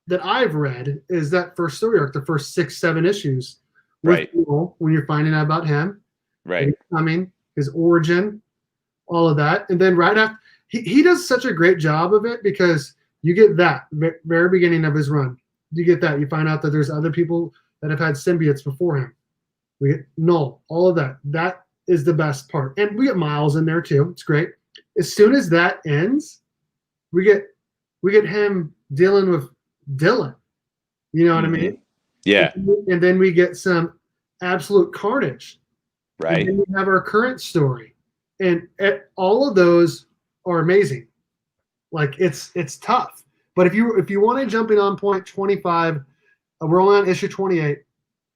that I've read is that first story arc, the first 6-7 issues, right? When you're finding out about him, right? His origin, all of that, and then right after, he does such a great job of it because you get that very beginning of his run. You get that. You find out that there's other people that have had symbiotes before him. We get Null, all of that. That is the best part, and we get Miles in there too. It's great. As soon as that ends, we get him dealing with Dylan. You know what I mean? Yeah. And then we get some absolute carnage. Right. And then we have our current story, and all of those are amazing. Like it's tough, but if you want a jumping on point, 25, we're only on issue 28.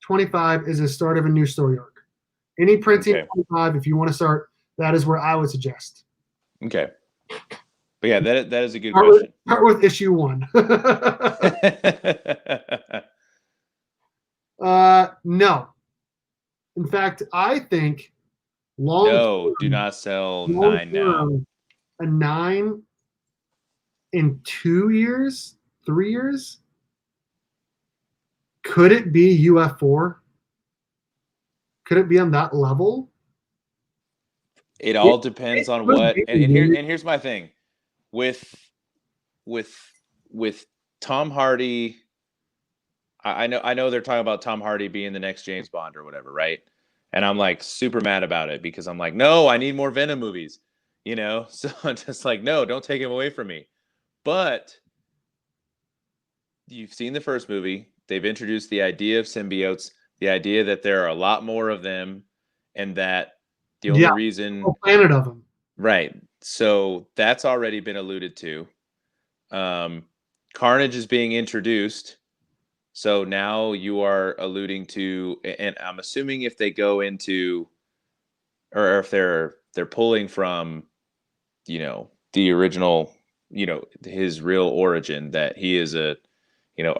25 is the start of a new story arc. Any printing 25, if you want to start, that is where I would suggest. Okay. But yeah, that is a good question. Start with issue 1. No. In fact, I think do not sell 9 now. A 9 in 2 years, 3 years. Could it be UF4? Could it be on that level? It all depends on what. And here's my thing with Tom Hardy. I know they're talking about Tom Hardy being the next James Bond or whatever, right? And I'm like super mad about it because I'm like, no, I need more Venom movies, you know? So I'm just like, no, don't take him away from me. But you've seen the first movie. They've introduced the idea of symbiotes, the idea that there are a lot more of them, and that the only reason a planet of them. Right. So that's already been alluded to. Carnage is being introduced. So now you are alluding to, and I'm assuming if they go into, or if they're pulling from, you know, the original, you know, his real origin, that he is a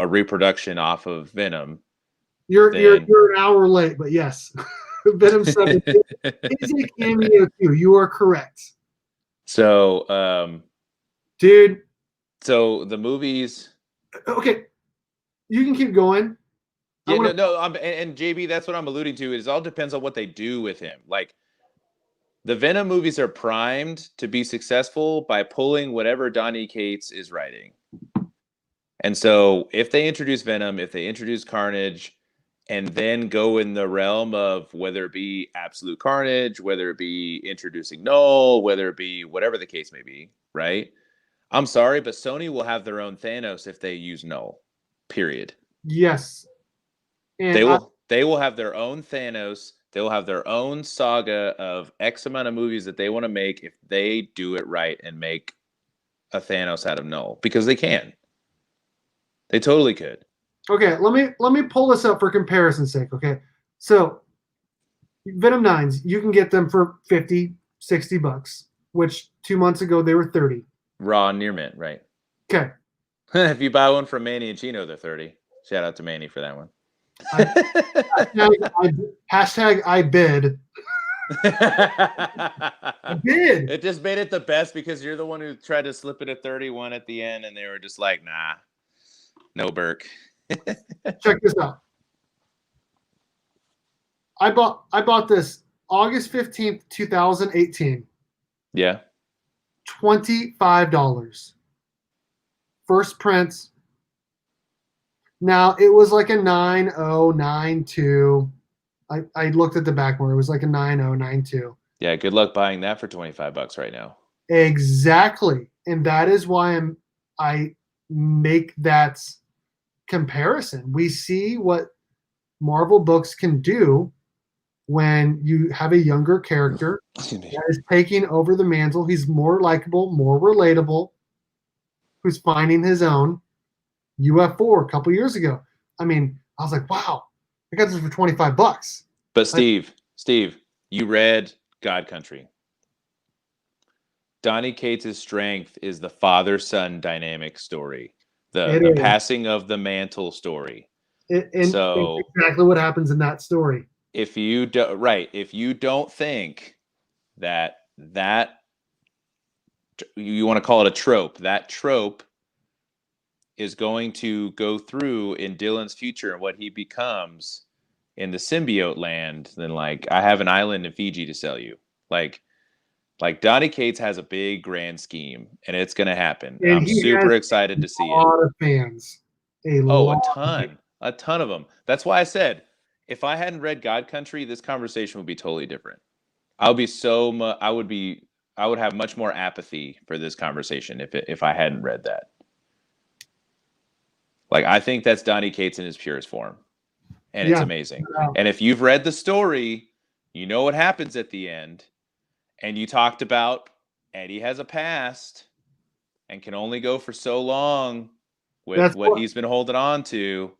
reproduction off of Venom. You're an hour late, but yes, Venom 7 is a cameo too. You are correct. So, dude. So the movies. Okay. You can keep going. Yeah, and JB, that's what I'm alluding to. It all depends on what they do with him. Like, the Venom movies are primed to be successful by pulling whatever Donny Cates is writing. And so if they introduce Venom, if they introduce Carnage, and then go in the realm of whether it be Absolute Carnage, whether it be introducing Null, whether it be whatever the case may be, right? I'm sorry, but Sony will have their own Thanos if they use Null. Period. Yes. And they will have their own Thanos. They will have their own saga of X amount of movies that they want to make if they do it right and make a Thanos out of Null, because they can. They totally could. Okay, let me pull this up for comparison's sake, okay? So Venom 9s, you can get them for $50, $60, which 2 months ago they were 30. Raw near mint, right? Okay. If you buy one from Manny and Chino, they're 30. Shout out to Manny for that one. Hashtag I bid. I bid. It just made it the best because you're the one who tried to slip it at 31 at the end, and they were just like, nah, no Burke. Check this out. I bought this August 15th, 2018. Yeah. $25. First print. Now it was like a 9092. I looked at the back where it was like a 9092. Yeah, good luck buying that for $25 right now. Exactly. And that is why I make that comparison. We see what Marvel books can do when you have a younger character that is taking over the mantle. He's more likable, more relatable, who's finding his own. UF4 a couple years ago. I mean, I was like, wow, I got this for $25. But Steve, you read God Country. Donny Cates' strength is the father-son dynamic story, the passing of the mantle story. So exactly what happens in that story. If you don't think that you want to call it a trope, that trope is going to go through in Dylan's future and what he becomes in the symbiote land, then like I have an island in Fiji to sell you. Like Donny Cates has a big grand scheme and it's going to happen. And I'm super excited to see it. A lot of fans. A ton of them. That's why I said, if I hadn't read God Country, this conversation would be totally different. I would have much more apathy for this conversation if I hadn't read that. Like, I think that's Donny Cates in his purest form. And it's amazing. And if you've read the story, you know what happens at the end. And you talked about Eddie has a past and can only go for so long with what he's been holding on to.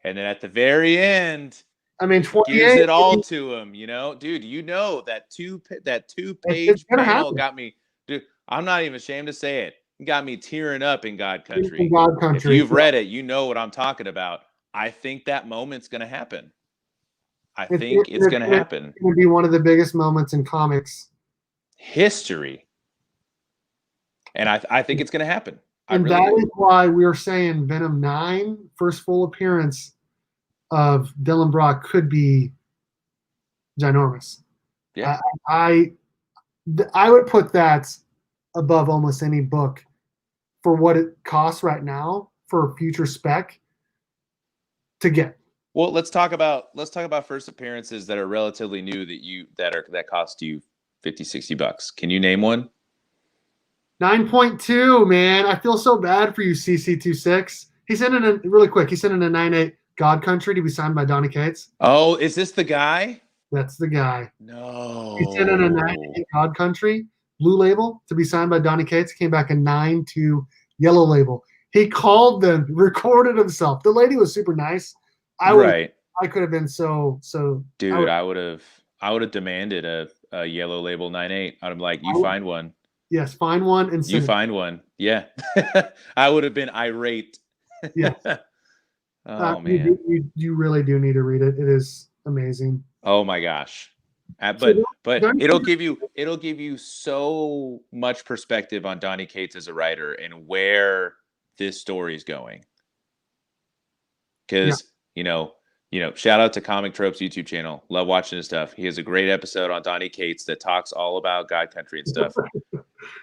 And then at the very end, I mean, gives it all to him, you know? Dude, you know that two-page panel got me. Dude, I'm not even ashamed to say it. Got me tearing up in God Country. If you've read it, you know what I'm talking about. I think that moment's going to happen. I think it's going to happen. It's going to be one of the biggest moments in comics history. And I think it's going to happen. And that is why we're saying Venom 9, first full appearance of Dylan Brock, could be ginormous. Yeah. I would put that above almost any book for what it costs right now for a future Spec to get. Well, let's talk about first appearances that are relatively new that cost you $50-$60. Can you name one? 9.2, man. I feel so bad for you, CC26. He sent in really quick. He sent in a 9.8 God Country to be signed by Donny Cates. Oh, is this the guy? That's the guy. No. He sent in a 9.8 God Country blue label to be signed by Donny Cates. Came back a 9.2 yellow label. He called them, recorded himself. The lady was super nice. I could have been so. Dude, I would have demanded a yellow label 9.8. I'd be like, you find one. Yes, find one and you find one. Yeah. I would have been irate. Yeah. Man. You really do need to read it. It is amazing. Oh my gosh. But it'll give you so much perspective on Donny Cates as a writer and where this story is going. Because shout out to Comic Tropes YouTube channel. Love watching his stuff. He has a great episode on Donny Cates that talks all about God Country and stuff.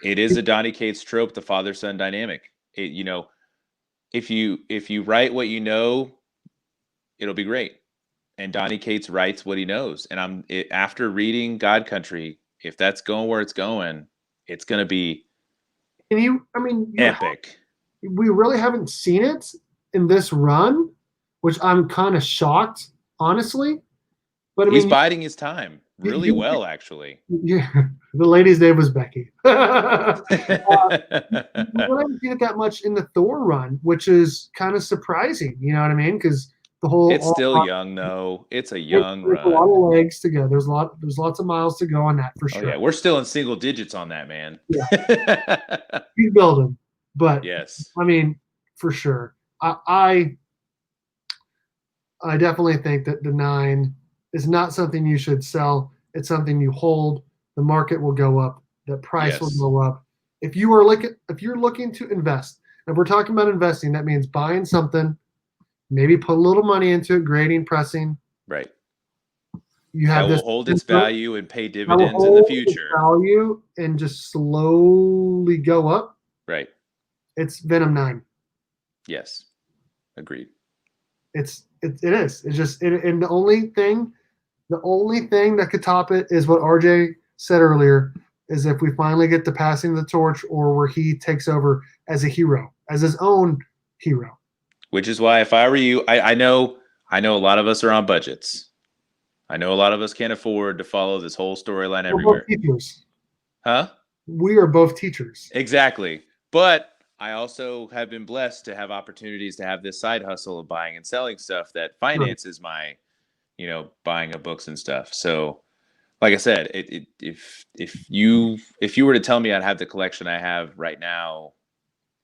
It is a Donny Cates trope, the father-son dynamic. If you write what you know, it'll be great. And Donny Cates writes what he knows. And after reading God Country, if that's going where it's going, it's going to be epic. We really haven't seen it in this run, which I'm kind of shocked, honestly. But he's biding his time really well, actually. Yeah, the lady's name was Becky. We haven't seen it that much in the Thor run, which is kind of surprising. You know what I mean? Because it's still young, though. It's a young run. There's a lot of legs to go. There's lots of miles to go on that for sure. Oh, yeah, we're still in single digits on that, man. Yeah. He's building, but yes, I mean, for sure. I definitely think that the 9 is not something you should sell. It's something you hold. The market will go up. The price will go up. If you're looking to invest, if we're talking about investing, that means buying something, maybe put a little money into it, grading, pressing. Right. You have that will hold its value and pay dividends in the future. Value and just slowly go up. Right. It's Venom 9. Yes. Agreed. It is. It's just and the only thing that could top it is what RJ said earlier, is if we finally get the passing of the torch, or where he takes over as a hero, as his own hero. Which is why, if I were you, I know a lot of us are on budgets. I know a lot of us can't afford to follow this whole storyline everywhere. We're both teachers. Huh? We are both teachers. Exactly. But I also have been blessed to have opportunities to have this side hustle of buying and selling stuff that finances my, buying of books and stuff. So, like I said, if you were to tell me I'd have the collection I have right now,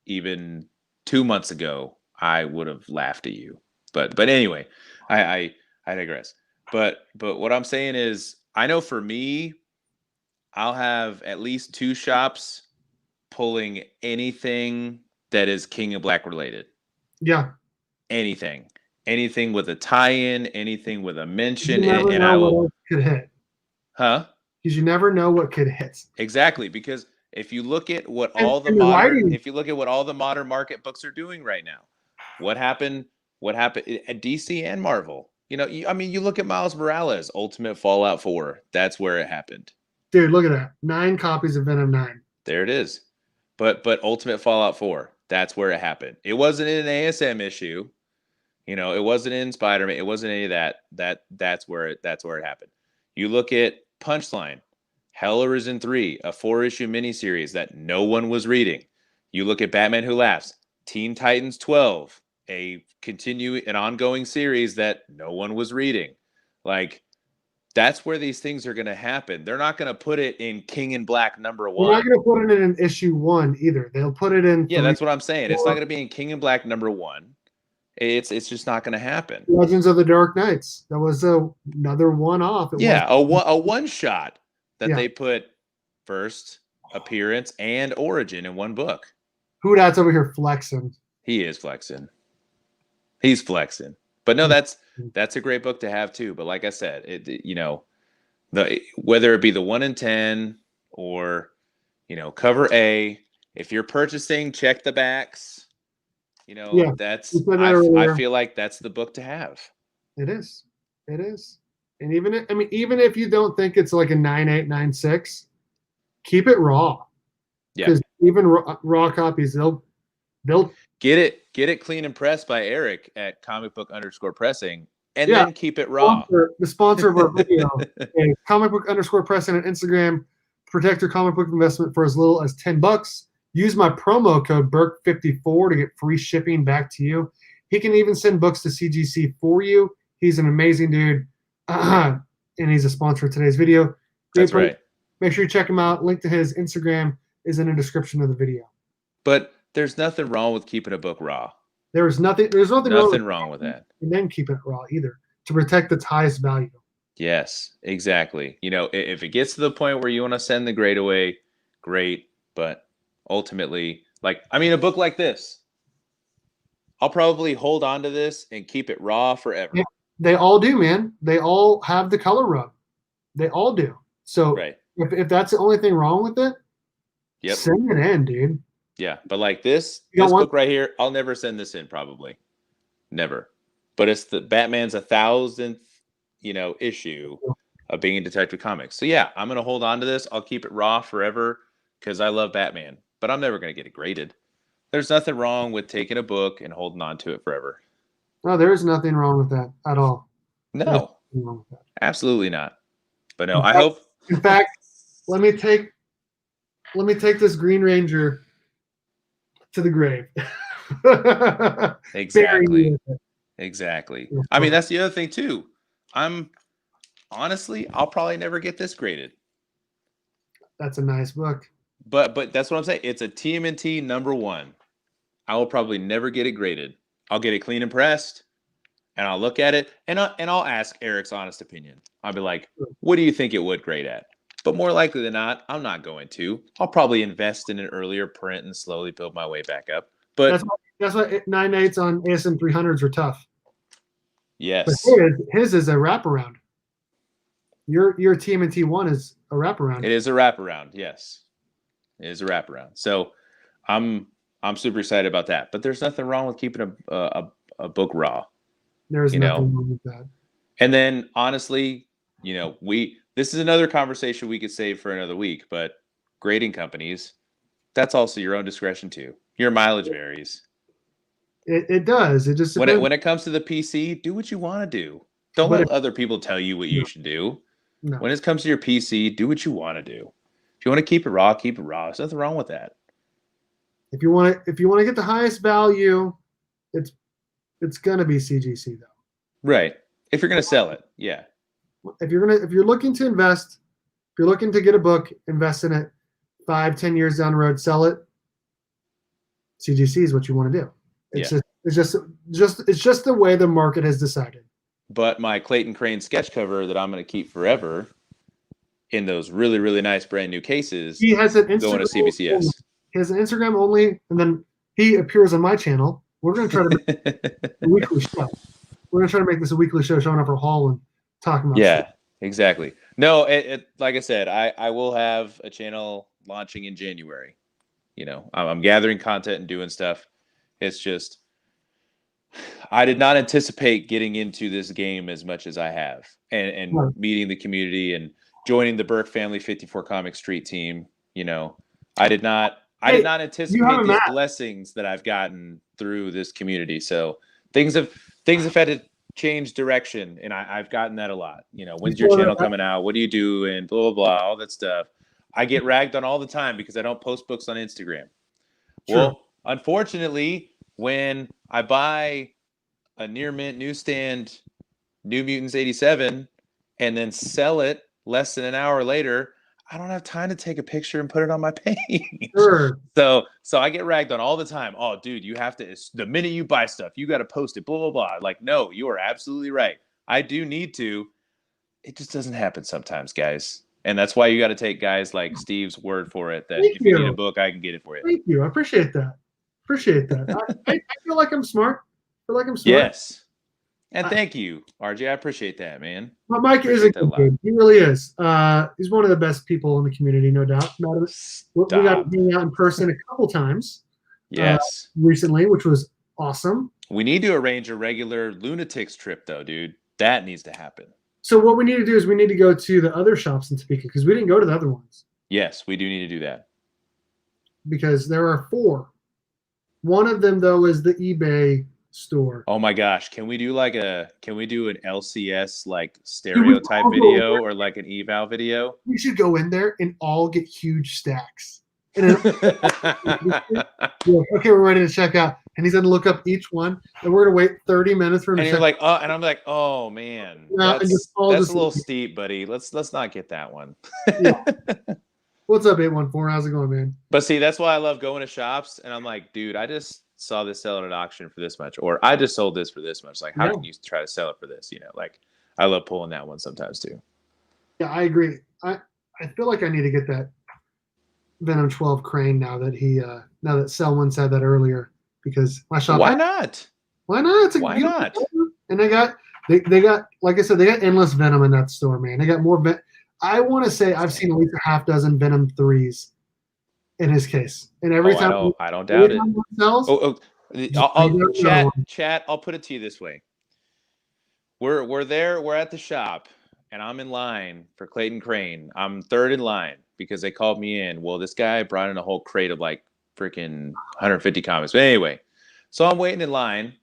even 2 months ago, I would have laughed at you. But anyway, I digress. But what I'm saying is, I know for me, I'll have at least 2 shops pulling anything that is King of Black related. Yeah. Anything with a tie-in, anything with a mention, You never and know I what will. else could hit. Huh? Because you never know what could hit. Exactly, because if you look at what And- all the and the modern, writing- if you look at what all the modern market books are doing right now, what happened at DC and Marvel? You look at Miles Morales, Ultimate Fallout 4. That's where it happened. Dude, look at that. 9 copies of Venom 9. There it is. But Ultimate Fallout 4, that's where it happened. It wasn't in an ASM issue. It wasn't in Spider-Man. It wasn't any of that. That's where it happened. You look at Punchline, Hell Arisen 3, a 4-issue miniseries that no one was reading. You look at Batman Who Laughs, Teen Titans 12, an ongoing series that no one was reading. Like, that's where these things are going to happen. They're not going to put it in King in Black #1. They're not going to put it in issue 1 either. They'll put it in. Yeah, that's what I'm saying. It's not going to be in King in Black #1. It's just not going to happen. Legends of the Dark Knights. That was another one-off. A one-shot that they put first appearance and origin in one book. Who that's over here flexing? He is flexing. He's flexing. But no, that's a great book to have too. But like I said, whether it be the 1 in 10 or cover A, if you're purchasing, check the backs. I feel like that's the book to have. It is. And even if you don't think it's like a 9896, keep it raw. Yeah. Because even raw copies, they'll get it clean and pressed by Eric at @comicbook_pressing, and then keep it raw. The sponsor of our video is @comicbook_pressing on Instagram. Protect your comic book investment for as little as $10. Use my promo code Burke54 to get free shipping back to you. He can even send books to CGC for you. He's an amazing dude, and he's a sponsor of today's video. That's right. Make sure you check him out. Link to his Instagram is in the description of the video. But there's nothing wrong with keeping a book raw. There's nothing wrong with that. And then keep it raw either, to protect its highest value. Yes, exactly. If it gets to the point where you want to send the grade away, great. But ultimately, a book like this, I'll probably hold on to this and keep it raw forever. Yeah, they all do, man. They all have the color rub. They all do. So if that's the only thing wrong with it, send it in, dude. Yeah, but like this book right here, I'll never send this in, probably. Never. But it's the Batman's 1,000th, issue of being in Detective Comics. So yeah, I'm going to hold on to this. I'll keep it raw forever because I love Batman. But I'm never going to get it graded. There's nothing wrong with taking a book and holding on to it forever. No, there is nothing wrong with that at all. No, absolutely not. But no, In fact, let me take this Green Ranger to the grave. Exactly. That's the other thing too. I'll probably never get this graded. That's a nice book. But that's what I'm saying. It's a TMNT #1. I will probably never get it graded. I'll get it clean and pressed, and I'll look at it, and I'll ask Eric's honest opinion. I'll be like, what do you think it would grade at? But more likely than not, I'm not going to. I'll probably invest in an earlier print and slowly build my way back up. But that's why 9.8s on ASM 300s are tough. Yes. But his is a wraparound. Your TMNT 1 is a wraparound. It is a wraparound, yes. It is a wraparound. So I'm super excited about that. But there's nothing wrong with keeping a book raw. There's nothing wrong with that. And then honestly, this is another conversation we could save for another week. But grading companies, that's also your own discretion too. Your mileage varies. It does. It just depends. When it comes to the PC, do what you want to do. Don't let other people tell you what you should do. No. When it comes to your PC, do what you want to do. If you want to keep it raw, keep it raw. There's nothing wrong with that. If you want to get the highest value, it's gonna be CGC though. Right. If you're gonna sell it, yeah. If you're looking to invest, if you're looking to get a book, invest in it 5-10 years down the road, sell it. CGC is what you want to do. It's just the way the market has decided. But my Clayton Crane sketch cover that I'm going to keep forever in those really, really nice brand new cases. He has an Instagram going to CBCS. Only. He has an Instagram only, and then he appears on my channel. We're going to try to make a weekly show. We're going to try to make this a weekly show, showing up our haul and talking about stuff. Exactly. No, like I said, I will have a channel launching in January. You know, I'm gathering content and doing stuff. It's just, I did not anticipate getting into this game as much as I have, and meeting the community and joining the Burke Family 54 Comic Street team. You know, I did not anticipate these blessings that I've gotten through this community. So things have had to change direction, and I've gotten that a lot. You know, when's your channel coming out? What do you do? And blah, blah, blah, all that stuff. I get ragged on all the time because I don't post books on Instagram. True. Well, unfortunately, when I buy a near mint newsstand New Mutants 87 and then sell it less than an hour later, I don't have time to take a picture and put it on my page. Sure. So I get ragged on all the time. Oh, dude, you have to, the minute you buy stuff, you got to post it, blah, blah, blah. Like, no, you are absolutely right. I do need to. It just doesn't happen sometimes, guys. And that's why you got to take guys like Steve's word for it that if you need a book, I can get it for you. Thank you. I appreciate that. I feel like I'm smart. Yes. And thank you, RJ. I appreciate that, man. Well, Mike is a good dude. He really is. He's one of the best people in the community, no doubt. We got to hang out in person a couple times. Yes. Recently, which was awesome. We need to arrange a regular Lunatics trip, though, dude. That needs to happen. So what we need to do is we need to go to the other shops in Topeka because we didn't go to the other ones. Yes, we do need to do that. Because there are 4. One of them, though, is the eBay store. Oh my gosh, can we do an LCS like stereotype video or like an eval video? We should go in there and all get huge stacks. And then, okay, we're ready to check out. And he's going to look up each one, and we're going to wait 30 minutes for him. And you're like, oh, and I'm like, oh man, that's a little steep, buddy. Let's not get that one. Yeah. What's up, 814? How's it going, man? But see, that's why I love going to shops, and I'm like, dude, I just saw this sell at an auction for this much, or I just sold this for this much. Like, how can you try to sell it for this? You know, like, I love pulling that one sometimes too. Yeah, I agree. I feel like I need to get that Venom 12 Crane now that Selwyn said that earlier, because my shop. Why not? Why not? Why not? And they got like I said, they got endless Venom in that store, man. They got more. I want to say I've seen at least a half dozen Venom 3s in his case, and every time I don't doubt it. Chat. I'll put it to you this way: we're there. We're at the shop, and I'm in line for Clayton Crane. I'm third in line because they called me in. Well, this guy brought in a whole crate of like freaking 150 comics. But anyway, so I'm waiting in line,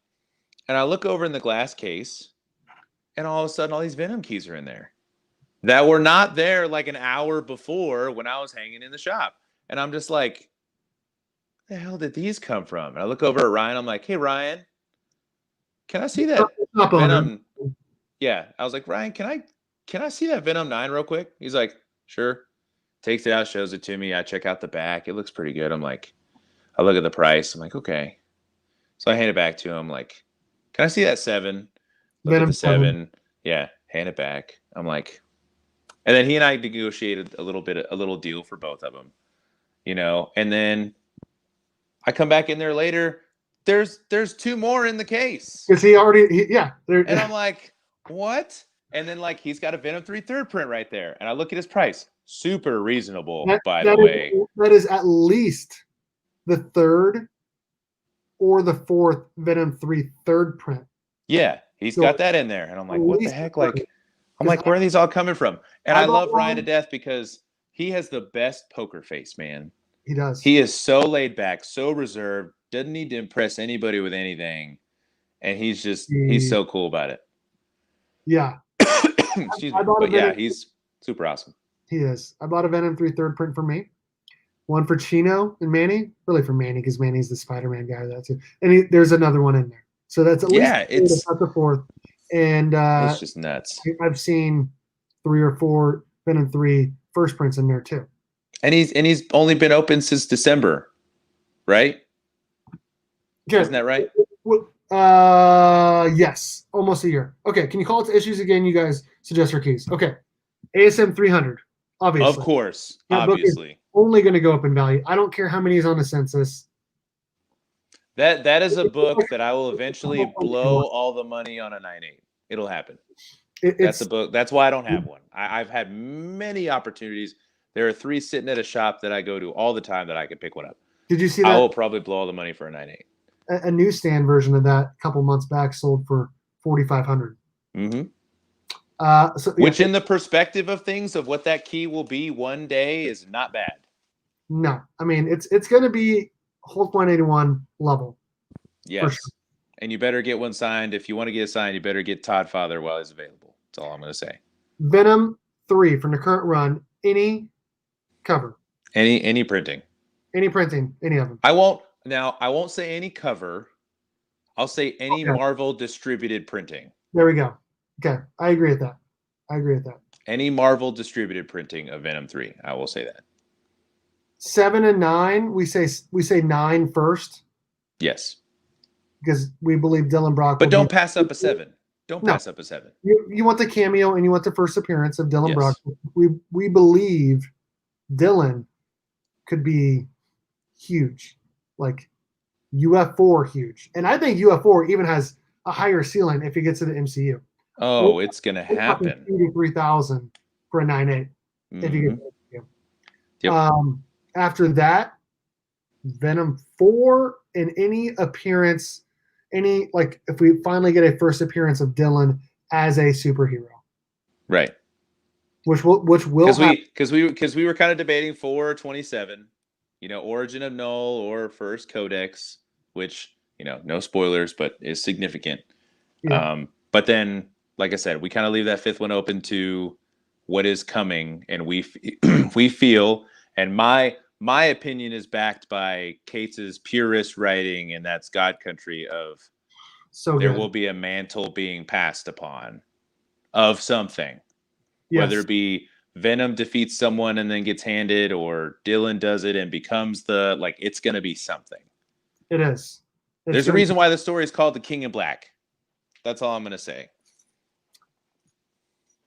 and I look over in the glass case, and all of a sudden, all these Venom keys are in there that were not there like an hour before when I was hanging in the shop. And I'm just like, where the hell did these come from? And I look over at Ryan. I'm like, hey, Ryan, can I see that Venom? Yeah. I was like, Ryan, can I see that Venom 9 real quick? He's like, sure. Takes it out, shows it to me. I check out the back. It looks pretty good. I'm like, I look at the price. I'm like, okay. So I hand it back to him. Like, can I see that 7? Look at the 7. Yeah. Hand it back. I'm like, and then he and I negotiated a little deal for both of them, you know. And then I come back in there later. There's 2 more in the case. Because and I'm like, what? And then like he's got a Venom 3 third print right there. And I look at his price. Super reasonable, by the way. That is at least the 3rd or the 4th Venom 3 third print. Yeah, he's got that in there. And I'm like, what the heck? Like, I'm like, where are these all coming from? And I love Ryan to death because he has the best poker face, man. He does. He is so laid back, so reserved, doesn't need to impress anybody with anything, and he's so cool about it. Yeah. Excuse me. But yeah, he's super awesome. He is. I bought a Venom 3 third print for me. One for Chino and Manny. Really for Manny, because Manny's the Spider-Man guy that too. And there's another one in there. So that's at least it's the fourth. And it's just nuts. I've seen 3 or 4 Venom 3 first prints in there too. And he's only been open since December, right? Okay. Isn't that right? Yes, almost a year. Okay, can you call it to issues again? You guys suggest your keys. Okay, ASM 300, obviously. Of course, that obviously. Only going to go up in value. I don't care how many is on the census. That is a book that I will eventually blow all the money on a 9.8. It'll happen. That's a book. That's why I don't have one. I've had many opportunities. There are 3 sitting at a shop that I go to all the time that I could pick one up. Did you see that? I will probably blow all the money for a 9.8. A newsstand version of that a couple months back sold for $4,500. Mm-hmm. Which, in the perspective of things of what that key will be one day, is not bad. No, I mean it's going to be Hold Point 81 level. Yes, sure. And you better get one signed. If you want to get signed, you better get Todd Father while he's available. That's all I'm going to say. Venom 3 from the current run. Any cover. Any printing. Any printing. Any of them. I won't say any cover. I'll say any Marvel distributed printing. There we go. Okay, I agree with that. Any Marvel distributed printing of Venom 3. I will say that. 7 and 9. We say 9 first. Yes. Because we believe Dylan Brock. But don't pass up a 7. Don't pass up a 7. You want the cameo and you want the first appearance of Dylan Brock. We believe Dylan could be huge, like UF4 huge, and I think UF4 even has a higher ceiling if he gets to the MCU. Oh, it's gonna happen. 3,000 for a 9.8 if you get to the MCU. Yep. After that, Venom 4 in any appearance, if we finally get a first appearance of Dylan as a superhero, right? Which will because we were kind of debating 4 or 27, Origin of Null or First Codex, which no spoilers, but is significant. Yeah. But then, like I said, we kind of leave that 5th one open to what is coming, and we feel, and my opinion is backed by Cates' purist writing, and that's God Country of there will be a mantle being passed upon of something. Yes. Whether it be Venom defeats someone and then gets handed, or Dylan does it and becomes it's going to be something. It is. There's a reason why the story is called The King in Black. That's all I'm going to say.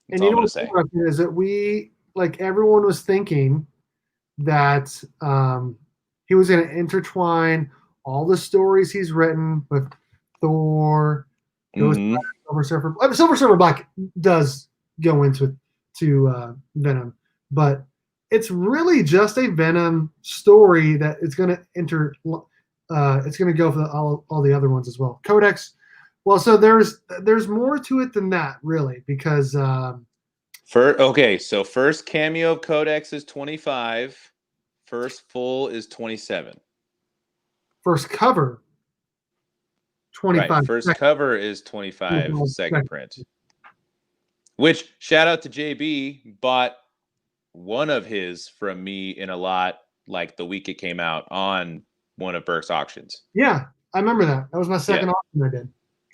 And you know what's interesting is that we, everyone was thinking that he was going to intertwine all the stories he's written with Thor, Silver Surfer Black does go into Venom, but it's really just a Venom story that it's going to it's going to go for all the other ones as well. Codex, well, so there's more to it than that, really, because so first cameo of Codex is 25, first full is 27. First cover 25. Right, first cover is 25, second print. Which, shout out to JB, bought one of his from me in a lot the week it came out on one of Burke's auctions. Yeah, I remember that. That was my second auction I did.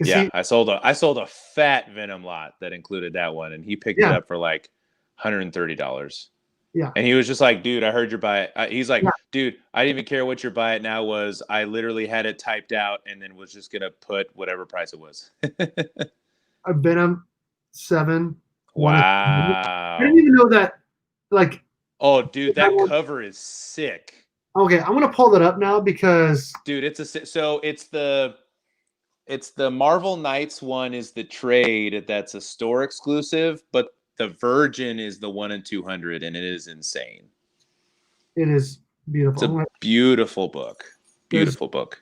Yeah, I sold a fat Venom lot that included that one, and he picked it up for $130. Yeah. And he was just like, dude, I heard you're buy it. He's like, dude, I didn't even care what your buy it now was. I literally had it typed out and then was just going to put whatever price it was. A Venom 7. Wow. I didn't even know that. Oh, dude, that cover is sick. Okay, I'm going to pull that up now because. Dude, it's the Marvel Knights one is the trade that's a store exclusive, but the Virgin is the 1 in 200, and it is insane. It is beautiful. It's a beautiful book. Beautiful book.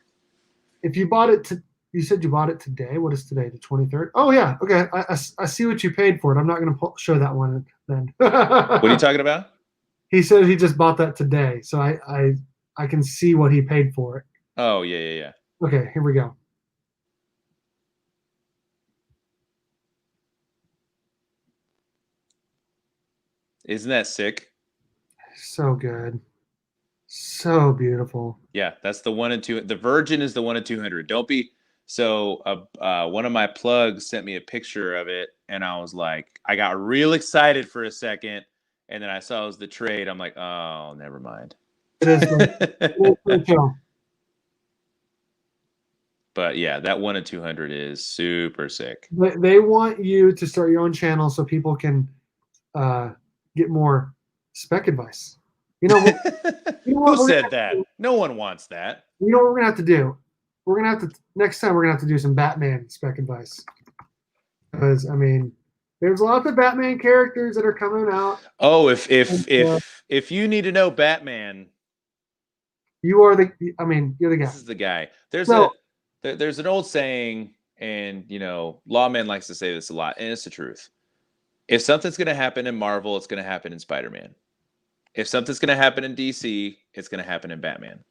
If you bought it, you said you bought it today. What is today? The 23rd? Oh, yeah. Okay. I see what you paid for it. I'm not going to show that one then. What are you talking about? He said he just bought that today, so I can see what he paid for it. Oh yeah. Okay, here we go. Isn't that sick? So good. So beautiful. Yeah, that's the 1 and 2. The Virgin is the 1 and 200. Don't be so. One of my plugs sent me a picture of it, and I was like, I got real excited for a second, and then I saw it was the trade. I'm like, oh, never mind. It is the show. But yeah, that 1 and 200 is super sick. They want you to start your own channel so people can get more spec advice. You know what? Who said that? No one wants that. You know what we're gonna have to do? We're gonna have to next time. We're gonna have to do some Batman spec advice because I mean, there's lots of Batman characters that are coming out. Oh, if you need to know Batman, you are the. I mean, you're the guy. This is the guy. There's an old saying, and Lawman likes to say this a lot, and it's the truth. If something's going to happen in Marvel, it's going to happen in Spider-Man. If something's going to happen in DC, it's going to happen in Batman.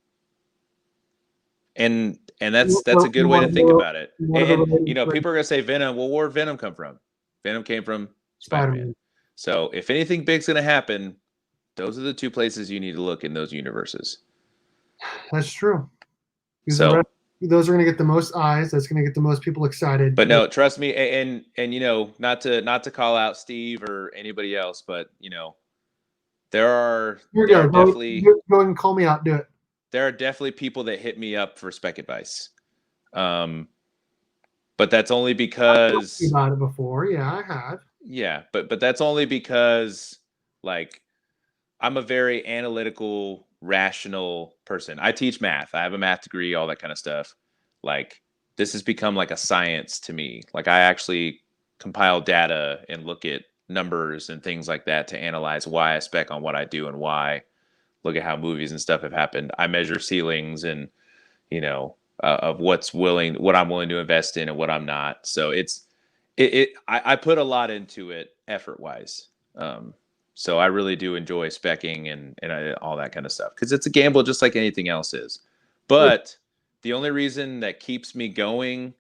And that's a good way to think about it. And people are going to say Venom. Well, where did Venom come from? Venom came from Spider-Man. So if anything big's going to happen, those are the two places you need to look in those universes. That's true. So those are going to get the most eyes. That's going to get the most people excited. But no, trust me, and not to call out Steve or anybody else, but there are definitely go ahead and call me out. Do it. There are definitely people that hit me up for spec advice, but that's only because I've talked about it before. Yeah, I have. Yeah, but that's only because like I'm a very analytical, rational person. I teach math. I have a math degree, all that kind of stuff. Like this has become like a science to me. Like I actually compile data and look at numbers and things like that to analyze why I spec on what I do and why. Look at how movies and stuff have happened. I measure ceilings and of what I'm willing to invest in and what I'm not. So I put a lot into it effort wise. So I really do enjoy specking and all that kind of stuff because it's a gamble just like anything else is. But the only reason that keeps me going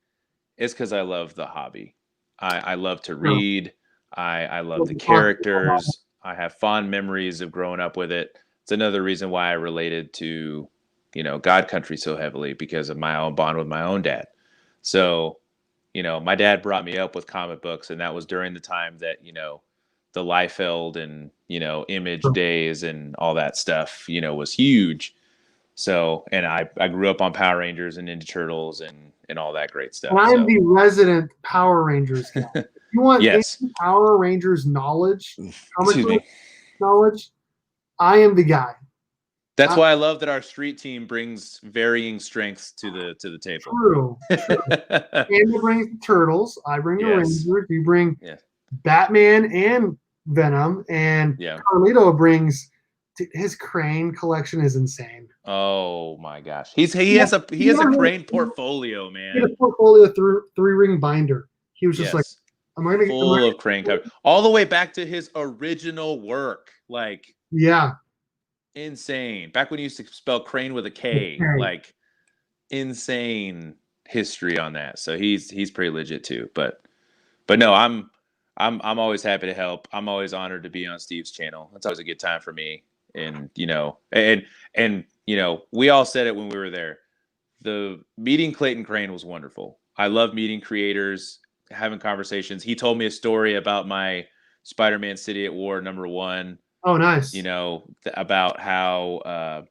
is because I love the hobby. I love to read. I love the characters. I have fond memories of growing up with it. It's another reason why I related to, God Country so heavily because of my own bond with my own dad. So, my dad brought me up with comic books, and that was during the time that, the Liefeld and, Image days and all that stuff, was huge. So, and I grew up on Power Rangers and Ninja Turtles and all that great stuff. And I'm the resident Power Rangers guy. If you want Power Rangers knowledge, knowledge, I am the guy. That's why I love that our street team brings varying strengths to the table. True. Andy brings the Turtles. I bring the Rangers. You bring Batman and Venom, and Carlito brings his Crane collection is insane. Oh my gosh, he has a Crane portfolio, man. He had a portfolio through 3-ring binder. He was just like, "Am I gonna full of Crane cover all the way back to his original work?" Like, insane. Back when you used to spell Crane with a K, like insane history on that. So he's pretty legit too. But no, I'm always happy to help. I'm always honored to be on Steve's channel. That's always a good time for me. And we all said it when we were there. The meeting Clayton Crane was wonderful. I love meeting creators, having conversations. He told me a story about my Spider-Man City at War #1. Oh, nice. About how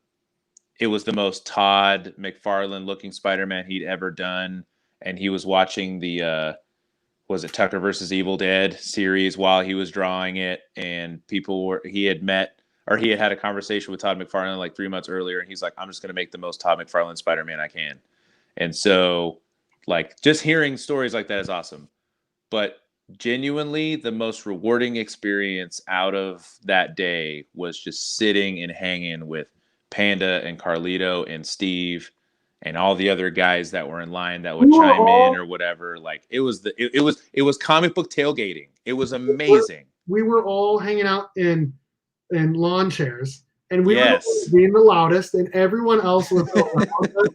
it was the most Todd McFarlane looking Spider-Man he'd ever done. And he was watching the, was it Tucker versus Evil Dead series while he was drawing it. And he had had a conversation with Todd McFarlane like 3 months earlier. And he's like, I'm just going to make the most Todd McFarlane Spider-Man I can. And so like just hearing stories like that is awesome. But genuinely the most rewarding experience out of that day was just sitting and hanging with Panda and Carlito and Steve and all the other guys that were in line that would chime in or whatever. Like it was comic book tailgating. It was amazing. We were all hanging out in and lawn chairs, and we were Yes. being the loudest, and everyone else was around us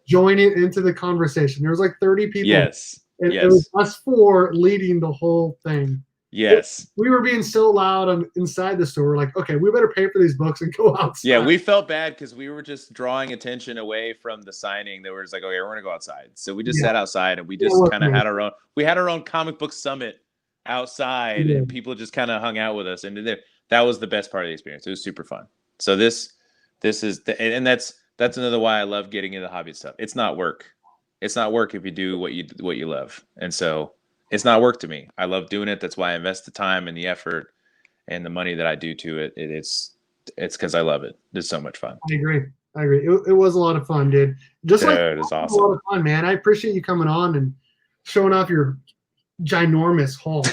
joining into the conversation. There was like 30 people, Yes. and it was Yes. us four leading the whole thing. Yes. We were being so loud inside the store. We're like, okay, we better pay for these books and go outside. Yeah, we felt bad because we were just drawing attention away from the signing. They were just like, okay, we're gonna go outside. So we just sat outside and we just kind of had our own. We had our own comic book summit outside, and people just kind of hung out with us. And that was the best part of the experience. It was super fun. So this is and that's another why I love getting into the hobby stuff. It's not work. It's not work if you do what you love. And so it's not work to me. I love doing it. That's why I invest the time and the effort and the money that I do to it. It's because I love it. It's so much fun. I agree. It was a lot of fun, dude. Just like it was awesome. A lot of fun, man. I appreciate you coming on and showing off your ginormous haul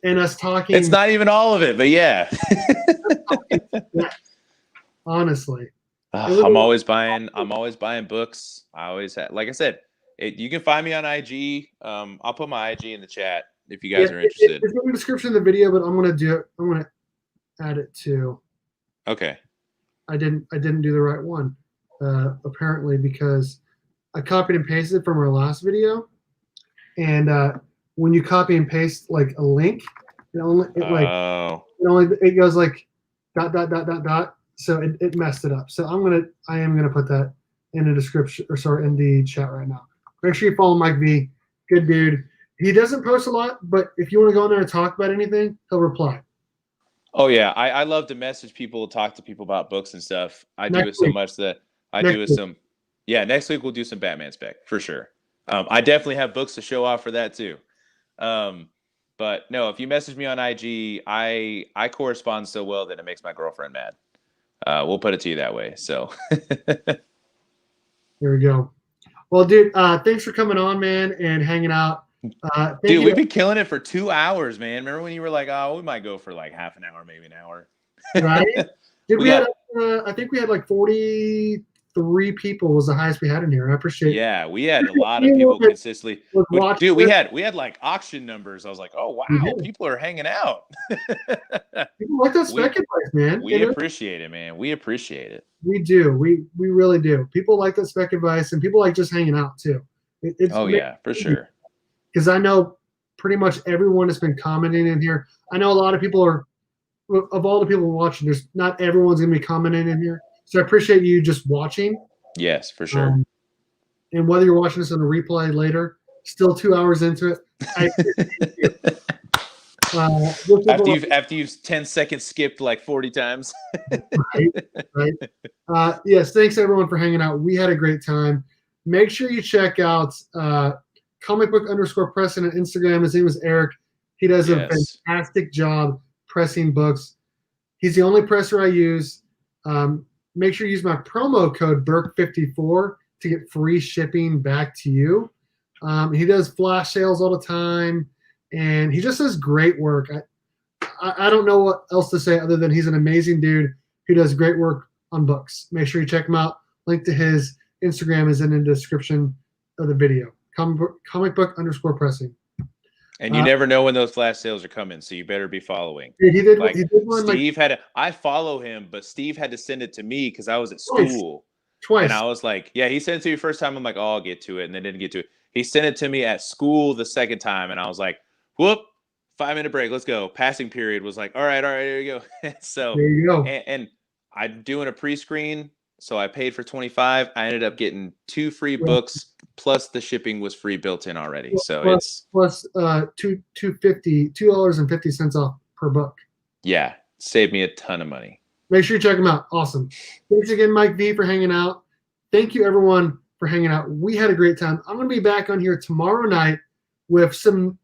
and us talking. It's not even all of it, but yeah. Yeah. Honestly, I'm always buying books. I always have, like I said, you can find me on IG. I'll put my IG in the chat if you guys are interested. It's in the description of the video, but I'm gonna add it too. Okay. I didn't do the right one, apparently, because I copied and pasted from our last video, and when you copy and paste like a link, it goes like ... So it messed it up. So I am gonna put that in the description, in the chat right now. Make sure you follow Mike V. Good dude. He doesn't post a lot, but if you want to go in there and talk about anything, he'll reply. Oh yeah, I love to message people, talk to people about books and stuff. I do it so much that next week we'll do some Batman spec for sure. I definitely have books to show off for that too. But no, if you message me on IG, I correspond so well that it makes my girlfriend mad. We'll put it to you that way. So here we go. Well, dude, thanks for coming on, man, and hanging out. Dude, we've been killing it for 2 hours, man. Remember when you were like, oh, we might go for like half an hour, maybe an hour. Right? Dude, I think we had like 43 people was the highest we had in here. I appreciate it. Yeah, we had a lot of people consistently. Dude, we had like auction numbers. I was like, oh wow, people are hanging out. People like that spec advice, man. We appreciate it, man. We appreciate it. We do. We really do. People like that spec advice, and people like just hanging out too. Yeah, for sure. Because I know pretty much everyone has been commenting in here. I know a lot of people of all the people watching, not everyone's going to be commenting in here. So I appreciate you just watching. Yes, for sure. And whether you're watching this on a replay later, still 2 hours into it, I appreciate you. After you've 10 seconds skipped like 40 times. Right. Yes, thanks everyone for hanging out. We had a great time. Make sure you check out _Preston on Instagram. His name is Eric. He does a fantastic job pressing books. He's the only presser I use. Make sure you use my promo code BURK54 to get free shipping back to you. He does flash sales all the time, and he just does great work. I don't know what else to say other than he's an amazing dude who does great work on books. Make sure you check him out. Link to his Instagram is in the description of the video. _Pressing. And you never know when those flash sales are coming, so you better be following. He did one. Steve I follow him, but Steve had to send it to me because I was at school. Twice. And I was like, yeah, he sent it to me first time. I'm like, oh, I'll get to it. And then didn't get to it. He sent it to me at school the second time. And I was like, whoop, 5-minute break. Let's go. Passing period was like, all right, there you go. So there you go. And I'm doing a pre-screen. So I paid for $25. I ended up getting 2 free books, plus the shipping was free built in already. So plus $2.50 off per book. Yeah, saved me a ton of money. Make sure you check them out. Awesome. Thanks again, Mike V, for hanging out. Thank you, everyone, for hanging out. We had a great time. I'm going to be back on here tomorrow night with some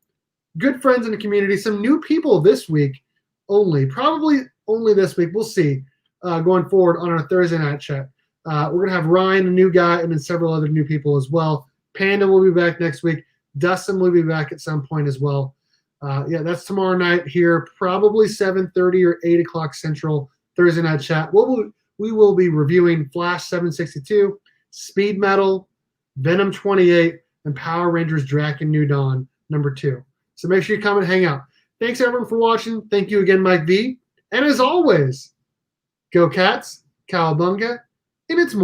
good friends in the community, some new people this week only, probably only this week. We'll see. Going forward on our Thursday night chat. We're going to have Ryan, a new guy, and then several other new people as well. Panda will be back next week. Dustin will be back at some point as well. That's tomorrow night here, probably 7:30 or 8 o'clock Central, Thursday night chat. We will be reviewing Flash 762, Speed Metal, Venom 28, and Power Rangers Draken New Dawn #2. So make sure you come and hang out. Thanks, everyone, for watching. Thank you again, Mike V. And as always, go Cats, Cowabunga, and it's